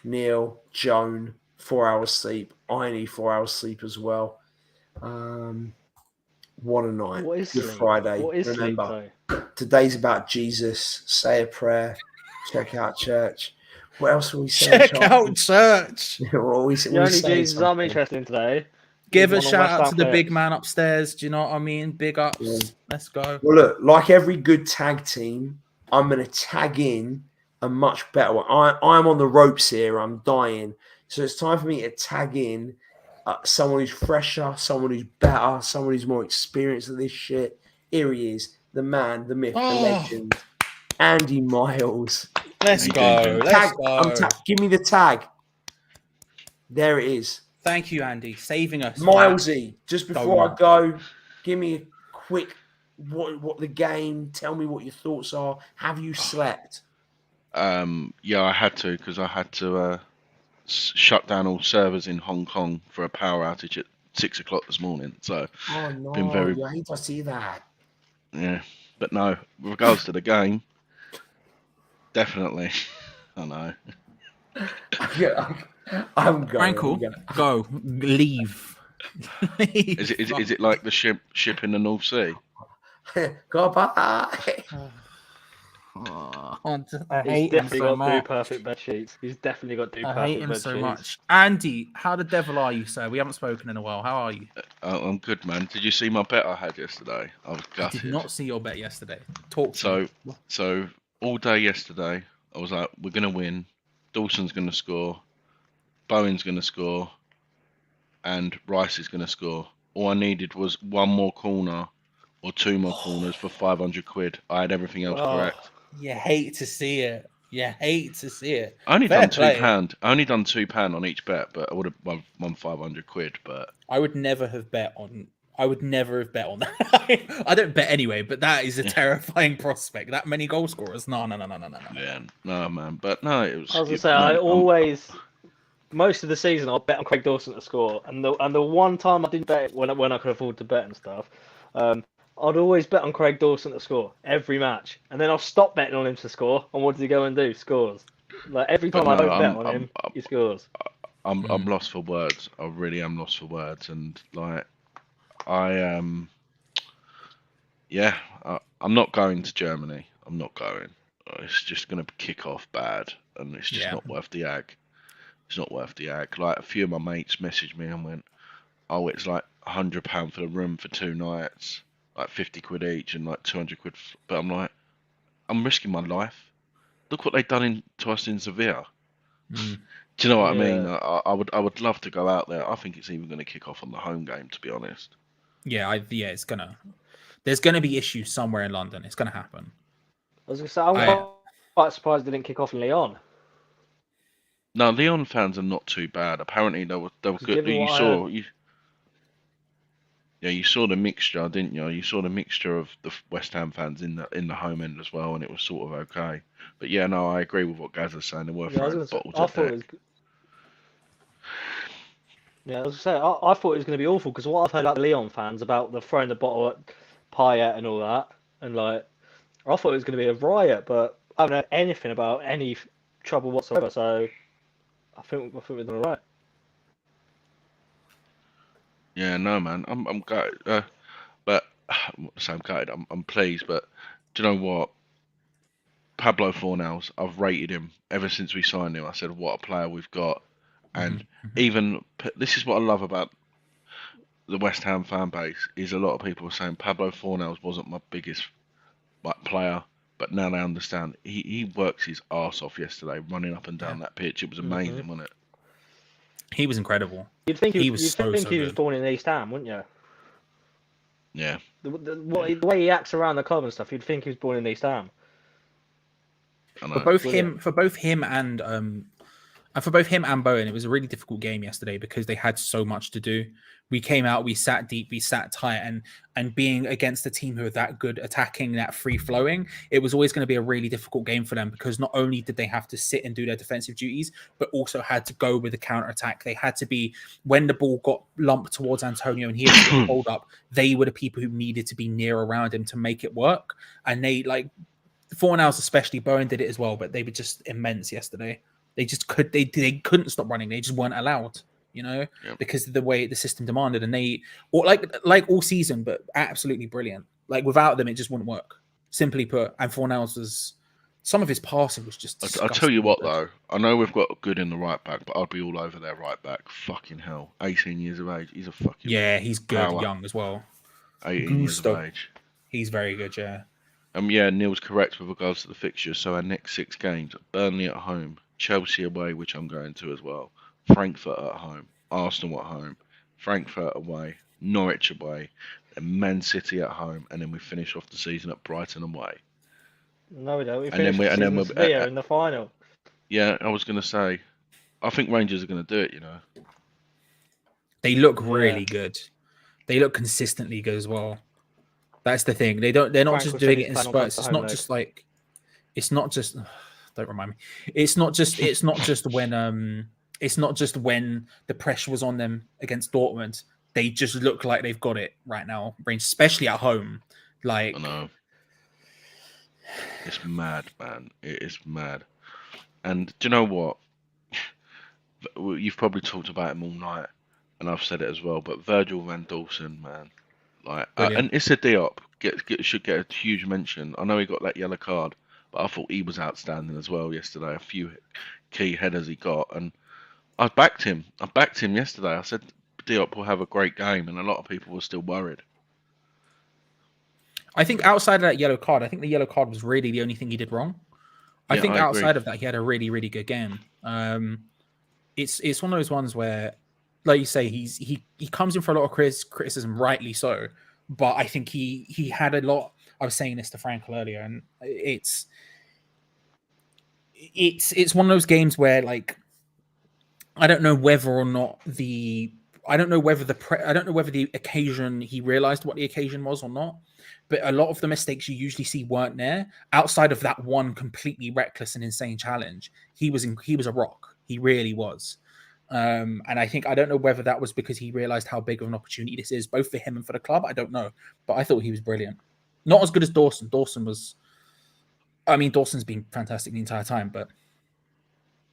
Neil, Joan, 4 hours sleep. I need 4 hours sleep as well. What a night. What is Good sleep? Friday. What is Remember, sleep, today's about Jesus. Say a prayer. Check out church. What else are we saying? Check out church. we though? The only Jesus I'm interested in today. Give a is one on shout West out to Ham the pitch. big man upstairs. Do you know what I mean? Big ups. Yeah. Let's go. Well, look, like every good tag team, I'm going to tag in a much better one. I'm on the ropes here. I'm dying. So it's time for me to tag in someone who's fresher, someone who's better, someone who's more experienced at this shit. Here he is, the man, the myth, the legend, Andy Miles. Let's You go. do, Let's Tag. go. Give me the tag. There it is. Thank you, Andy, saving us. Milesy, just before Don't. I go, give me a quick what the game. Tell me what your thoughts are. Have you slept? Yeah, I had to because I had to shut down all servers in Hong Kong for a power outage at 6 o'clock this morning. So Oh no, been very you hate to see that. yeah, but no. With regards to the game, definitely. I know. I'm going. Frankel, go. Leave. Leave. Is it like the ship in the North Sea? Goodbye. I He's hate him definitely so got much. perfect bed sheets. He's definitely got I perfect hate him bed so sheets. much. Andy, how the devil are you, sir? We haven't spoken in a while. How are you? I'm good, man. Did you see my bet I had yesterday? I was I gutted. did not see your bet yesterday. Talk to me. So all day yesterday, I was like, we're gonna win. Dawson's gonna score. Bowen's gonna score, and Rice is gonna score. All I needed was one more corner or two more corners for 500 quid. I had everything else Oh. correct. You hate to see it. You hate to see it. I only Fair done play. £2. I only done £2 on each bet, but I would have won 500 quid. But I would never have bet on. I would never have bet on that. I don't bet anyway, but that is a terrifying prospect. That many goal scorers. No. yeah, no, man. But no, it was. I was gonna it- say, no, I I'm- always, most of the season, I'll bet on Craig Dawson to score, and the one time I didn't bet when I could afford to bet and stuff, I'd always bet on Craig Dawson to score every match, and then I'll stop betting on him to score. And what does he go and do? Scores. Like every But time I no, don't bet on him, he scores. I'm lost for words. I really am lost for words, and like I yeah, I'm not going to Germany. I'm not going. It's just gonna kick off bad, and it's just not worth the ag. It's not worth the ag. Like a few of my mates messaged me and went, "Oh, it's like £100 for the room for 2 nights, like 50 quid each, and like 200 quid." But I'm like, I'm risking my life. Look what they've done to us in Sevilla. Do you know what I mean? I would love to go out there. I think it's even going to kick off on the home game, to be honest. Yeah, it's gonna. There's gonna be issues somewhere in London. It's gonna happen. I was gonna say, I'm quite surprised they didn't kick off in Lyon. No, Leon fans are not too bad. Apparently they were good. given You what I saw you saw the mixture, didn't you? You saw the mixture of the West Ham fans in the home end as well, and it was sort of okay. But yeah, no, I agree with what Gaz is saying. They were Yeah, I was throwing gonna say, bottles at deck. I was gonna say, I thought it was gonna be awful because what I've heard about the Lyon fans about the throwing the bottle at Payet and all that, and like, I thought it was gonna be a riot, but I haven't heard anything about any trouble whatsoever. So I think we're doing all right. Yeah, no, man, I'm gutted. But so I'm gutted. I'm pleased, but do you know what? Pablo Fornals, I've rated him ever since we signed him. I said, what a player we've got. And even this is what I love about the West Ham fan base is a lot of people are saying Pablo Fornals wasn't my biggest player, but now they understand. He works his arse off yesterday, running up and down that pitch. It was amazing, wasn't it? He was incredible. You'd think he was he was good. born in East Ham, wouldn't you? Yeah. The way he acts around the club and stuff, you'd think he was born in East Ham. I know. For both him and Bowen, it was a really difficult game yesterday because they had so much to do. We came out, we sat deep, we sat tight, and being against a team who are that good attacking, that free flowing, it was always going to be a really difficult game for them because not only did they have to sit and do their defensive duties, but also had to go with the counter attack. They had to be, when the ball got lumped towards Antonio and he had to get hold up, they were the people who needed to be near around him to make it work. And they, like, Fornals especially, Bowen did it as well, but they were just immense yesterday. They just they couldn't stop running. They just weren't allowed, because of the way the system demanded. And they, or like all season, but absolutely brilliant. Like without them, it just wouldn't work. Simply put, and Fornals was, some of his passing was just. I'll tell you what though, I know we've got good in the right back, but I'd be all over their right back. Fucking hell, 18 years of age. He's a fucking he's good, power. Young as well. 18 years of age. He's very good, yeah. Neil's correct with regards to the fixtures. So our next 6 games: Burnley at home, Chelsea away, which I'm going to as well, Frankfurt at home, Arsenal at home, Frankfurt away, Norwich away, and Man City at home, and then we finish off the season at Brighton away. No, we don't. We And then finished we- with and then Season Sevilla in the final. Yeah, I was going to say, I think Rangers are going to do it. They look Yeah. really good. They look consistently good as well. That's the thing. They're not Frankel just said doing he's it in planning on spurts. coming It's to not home just like. It's not just. Don't remind me. It's not just. It's not just when. It's not just when the pressure was on them against Dortmund. They just look like they've got it right now, especially at home. Like, I know. It's mad, man. It is mad. And do you know what? You've probably talked about him all night, and I've said it as well. But Virgil van Dawson, man, Brilliant. and Issa Diop should get a huge mention. I know he got that yellow card, but I thought he was outstanding as well yesterday. A few key headers he got, and I backed him. I backed him yesterday. I said Diop will have a great game, and a lot of people were still worried. I think outside of that yellow card, I think the yellow card was really the only thing he did wrong. I Yeah, think I agree. outside of that, he had a really, really good game. It's one of those ones where, like you say, he comes in for a lot of criticism, rightly so. But I think he had a lot. I was saying this to Frankel earlier, and it's one of those games where, like, I don't know whether the occasion, he realized what the occasion was or not. But a lot of the mistakes you usually see weren't there. Outside of that one completely reckless and insane challenge, he was a rock. He really was. And I don't know whether that was because he realized how big of an opportunity this is, both for him and for the club. I don't know, but I thought he was brilliant. Not as good as Dawson. Dawson's been fantastic the entire time, but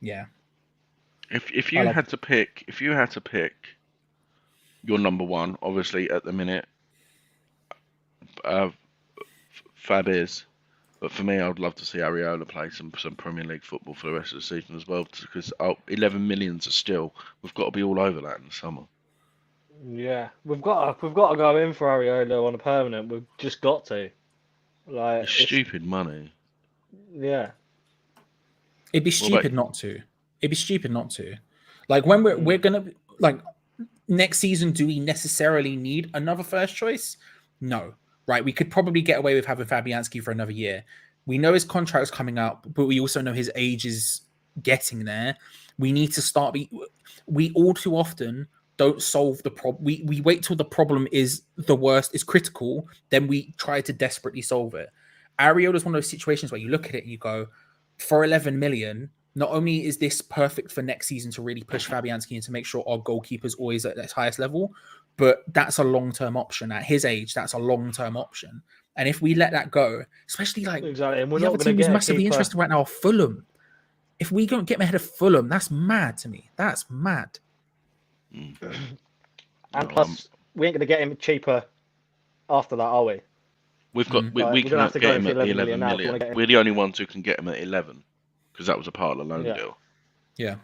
yeah. If you had to pick your number one, obviously at the minute, Fab is. But for me, I would love to see Areola play some Premier League football for the rest of the season as well, because 11 millions are still. We've got to be all over that in the summer. Yeah, we've got to go in for Areola on a permanent. We've just got to. Like, It's stupid money. Yeah. It'd be stupid not to. It'd be stupid not to. Like, when we're gonna, like, next season, do we necessarily need another first choice? No. Right, we could probably get away with having Fabianski for another year. We know his contract's coming up, but we also know his age is getting there. We need to start. We all too often don't solve the problem. We wait till the problem is the worst, is critical, then we try to desperately solve it. Areola is one of those situations where you look at it and you go, for 11 million, not only is this perfect for next season to really push Fabianski and to make sure our goalkeeper's always at its highest level, but that's a long-term option. At his age, that's a long-term option. And if we let that go, especially like exactly, and we're the not other going team to who's get massively interested right now are Fulham. If we don't get them ahead of Fulham, that's mad to me. That's mad. And plus, we ain't going to get him cheaper after that, are we? We've got we cannot get him at the 11 million. We're the only ones who can get him at 11 because that was a part of the loan deal. Yeah.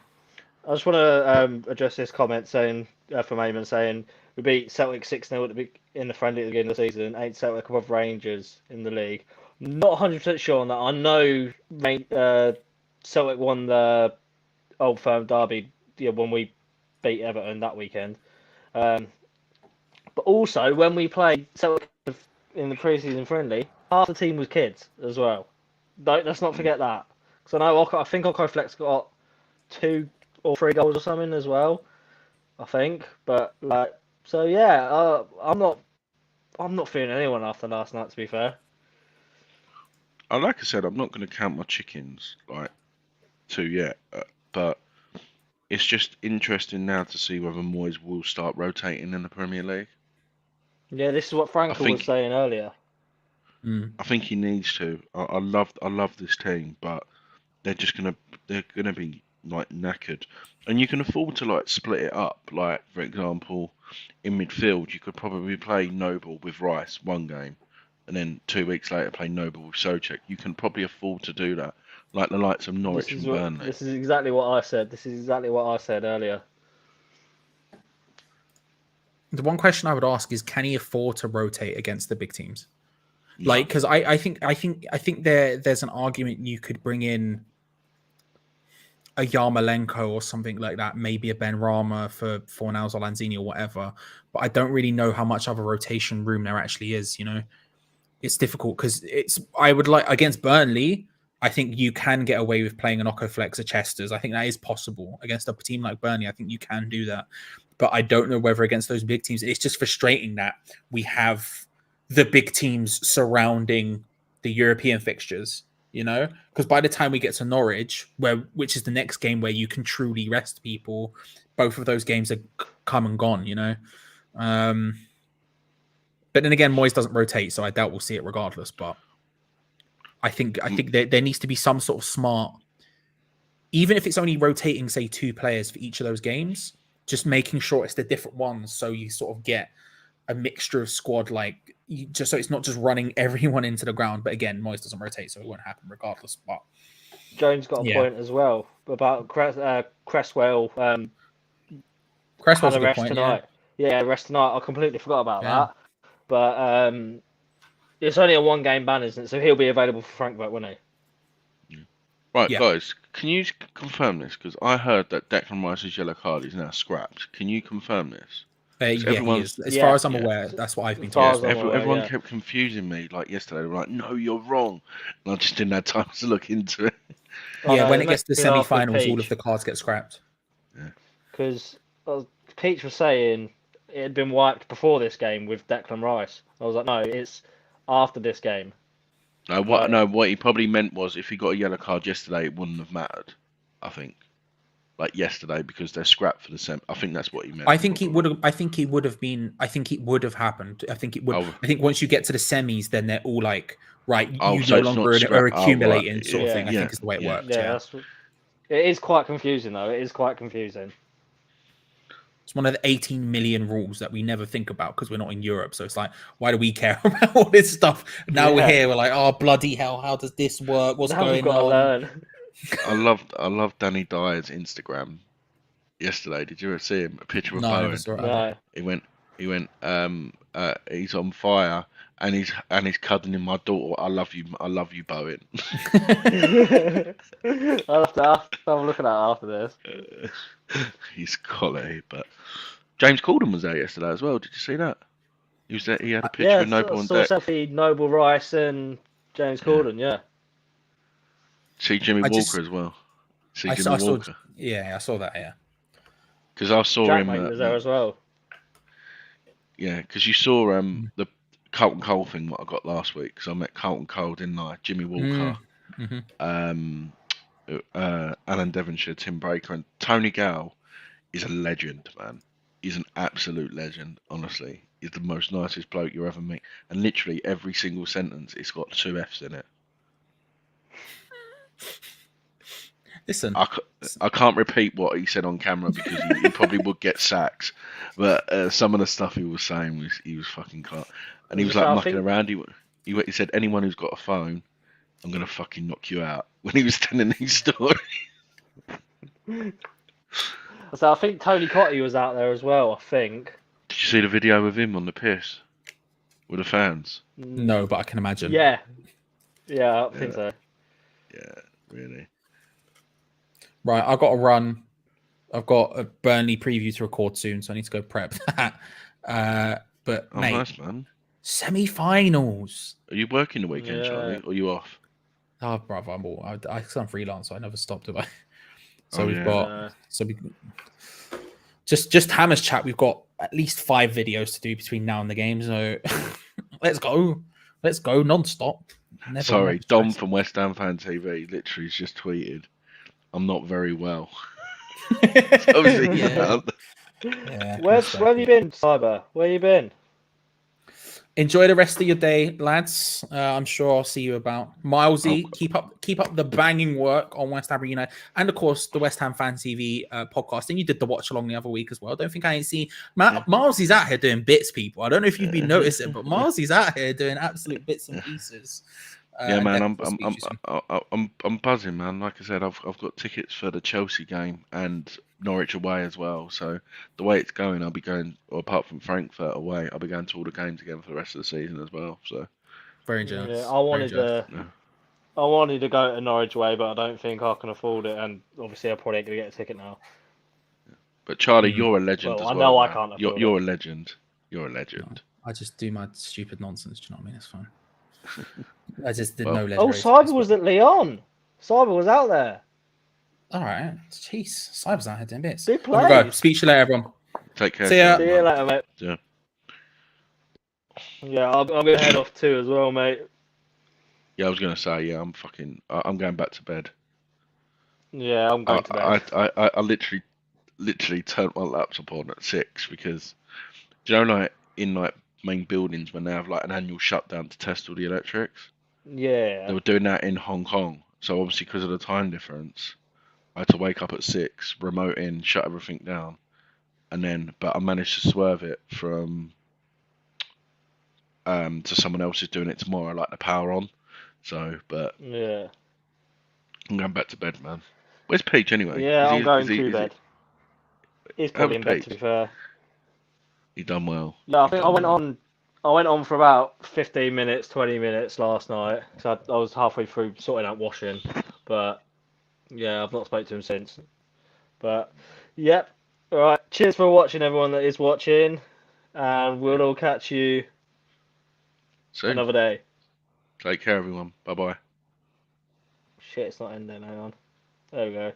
I just want to address this comment saying from Eamon saying we beat Celtic 6-0 in the friendly at the beginning of the season, 8 Celtic above Rangers in the league. Not 100% sure on that. I know Celtic won the Old Firm derby when we beat Everton that weekend. But also, when we played Celtic in the pre-season friendly, half the team was kids as well. Let's not forget that. Because I think Okoflex got 2 or 3 goals or something as well, I think. But I'm not fearing anyone after last night, to be fair. Like I said, I'm not going to count my chickens yet, but it's just interesting now to see whether Moyes will start rotating in the Premier League. Yeah, this is what Frankel was saying earlier. I think he needs to. I love this team, but they're gonna be like knackered, and you can afford to like split it up. Like, for example, in midfield, you could probably play Noble with Rice one game, and then 2 weeks later play Noble with Souček. You can probably afford to do that, like the likes of Norwich and Burnley. This is exactly what I said. This is exactly what I said earlier. The one question I would ask is, can he afford to rotate against the big teams? Like, because I think there's an argument you could bring in a Yarmolenko or something like that, maybe a Ben Rama for Fornals or Lanzini or whatever. But I don't really know how much other rotation room there actually is, you know. it's difficult because I would like against Burnley. I think you can get away with playing an Okoflex or Chester's. I think that is possible against a team like Burnley. I think you can do that, but I don't know whether against those big teams. It's just frustrating that we have the big teams surrounding the European fixtures. Because by the time we get to Norwich, which is the next game where you can truly rest people, both of those games are come and gone. But then again, Moyes doesn't rotate, so I doubt we'll see it regardless. But I think there needs to be some sort of smart, even if it's only rotating, say, 2 players for each of those games, just making sure it's the different ones, so you sort of get a mixture of squad, just so it's not just running everyone into the ground. But again, Moyes doesn't rotate, so it won't happen regardless. But Jones got a point as well about Cresswell. Cresswell's a good rest point. Tonight. Yeah, rest tonight. I completely forgot about that. But it's only a 1-game ban, isn't it? So he'll be available for Frankfurt, won't he? Right, guys, can you confirm this? Because I heard that Declan Rice's yellow card is now scrapped. Can you confirm this? Yeah, he is. As far as I'm aware, that's what I've been told. Everyone kept confusing me. Like yesterday, they were like, "No, you're wrong," and I just didn't have time to look into it. Yeah, when it gets to the semi-finals, all of the cards get scrapped. Because Peach was saying it had been wiped before this game with Declan Rice. I was like, no, it's after this game. What he probably meant was if he got a yellow card yesterday, it wouldn't have mattered. I think, like yesterday, because they're scrapped for the semi. I think that's what he meant. I think it would have happened. I think it would. I think once you get to the semis, then they're all like, right, you no longer are accumulating sort of thing. I think is the way it works. Yeah, it is quite confusing though. It is quite confusing. It's one of the 18 million rules that we never think about because we're not in Europe. So it's like, why do we care about all this stuff? Now we're here. We're like, oh, bloody hell. How does this work? What's going on? Learn. I loved Danny Dyer's Instagram yesterday. Did you ever see him? A picture of Bowen. No. He went, he's on fire and he's cuddling my daughter. I love you, Bowen. I'll have to have a look at that after this. He's quality, but James Corden was there yesterday as well. Did you see that? He was there. He had a picture with Noble on deck. Selfie, Noble, Rice, and James Corden. Yeah. See Jimmy Walker as well. I saw that. Yeah. Because I saw Jack him. Mate was there as well. Yeah, because you saw the Carlton Cole thing what I got last week. Because I met Carlton Cole, didn't I? Jimmy Walker. Alan Devonshire, Tim Breaker, and Tony Gale is a legend, man. He's an absolute legend, honestly. He's the most nicest bloke you ever meet. And literally every single sentence, it's got 2 F's in it. Listen, I can't repeat what he said on camera because he probably would get sacked. But some of the stuff he was saying he was fucking class. And he was like mucking around. He said, anyone who's got a phone, I'm going to fucking knock you out. When he was telling these stories. So I think Tony Cotty was out there as well, I think. Did you see the video of him on the piss? With the fans? No, but I can imagine. Yeah, I think so. Yeah, really. Right, I've got to run. I've got a Burnley preview to record soon, so I need to go prep that. But mate, nice, man. Semi-finals. Are you working the weekend, Charlie, or are you off? Oh, brother, I'm freelance, so I never stopped, do I? So we've got just Hammers chat. We've got at least 5 videos to do between now and the game. So let's go non-stop. Sorry, Dom from West Ham Fan TV literally just tweeted, "I'm not very well." Where have you been, Cyber? Where have you been? Enjoy the rest of your day, lads. I'm sure I'll see you about. Milesy, keep up the banging work on West Ham United, and of course the West Ham Fan TV podcast. And you did the watch along the other week as well. Don't think I ain't seen Milesy's out here doing bits, people. I don't know if you've been noticing, but Milesy's out here doing absolute bits and pieces. Yeah, man, I'm buzzing, man. Like I said, I've got tickets for the Chelsea game and Norwich away as well. So the way it's going, I'll be going, or apart from Frankfurt away, I'll be going to all the games again for the rest of the season as well. So very generous. Yeah, I wanted to go to Norwich away, but I don't think I can afford it. And obviously, I'm probably going to get a ticket now. But Charlie, you're a legend as well. I know I can't afford you're a legend. You're a legend. I just do my stupid nonsense. Do you know what I mean? It's fine. I just did Well- no Oh, legendary. Cyber was at Leon. Cyber was out there. All right. Jeez, Cyber's out here doing bits. Big I'm gonna go. plays. Speak to you later, everyone. Take care. See ya. See you later, mate. Yeah. Yeah, I'm gonna head off too as well, mate. Yeah, I was gonna say, yeah, I'm going back to bed. Yeah, I'm going to bed. I literally turned my laptop on at 6 because, do you know, like in like main buildings when they have like an annual shutdown to test all the electrics, they Yeah. were doing that in Hong Kong. So obviously because of the time difference, I had to wake up at 6, remote in, shut everything down, and then but I managed to swerve it from to someone else who's doing it tomorrow, like the power on. So, but Yeah. I'm going back to bed, man. Where's Peach anyway? Yeah, I'm going to is bed. He's probably in bed, to be fair. He done well. Yeah, I He think done well. I went on for about 15 minutes, 20 minutes last night. So I was halfway through sorting out washing. But yeah, I've not spoke to him since. But yep. All right. Cheers for watching, everyone that is watching. And we'll all catch you Soon. another day. Take care, everyone. Bye bye. Shit, it's not ending. Hang on. There we go.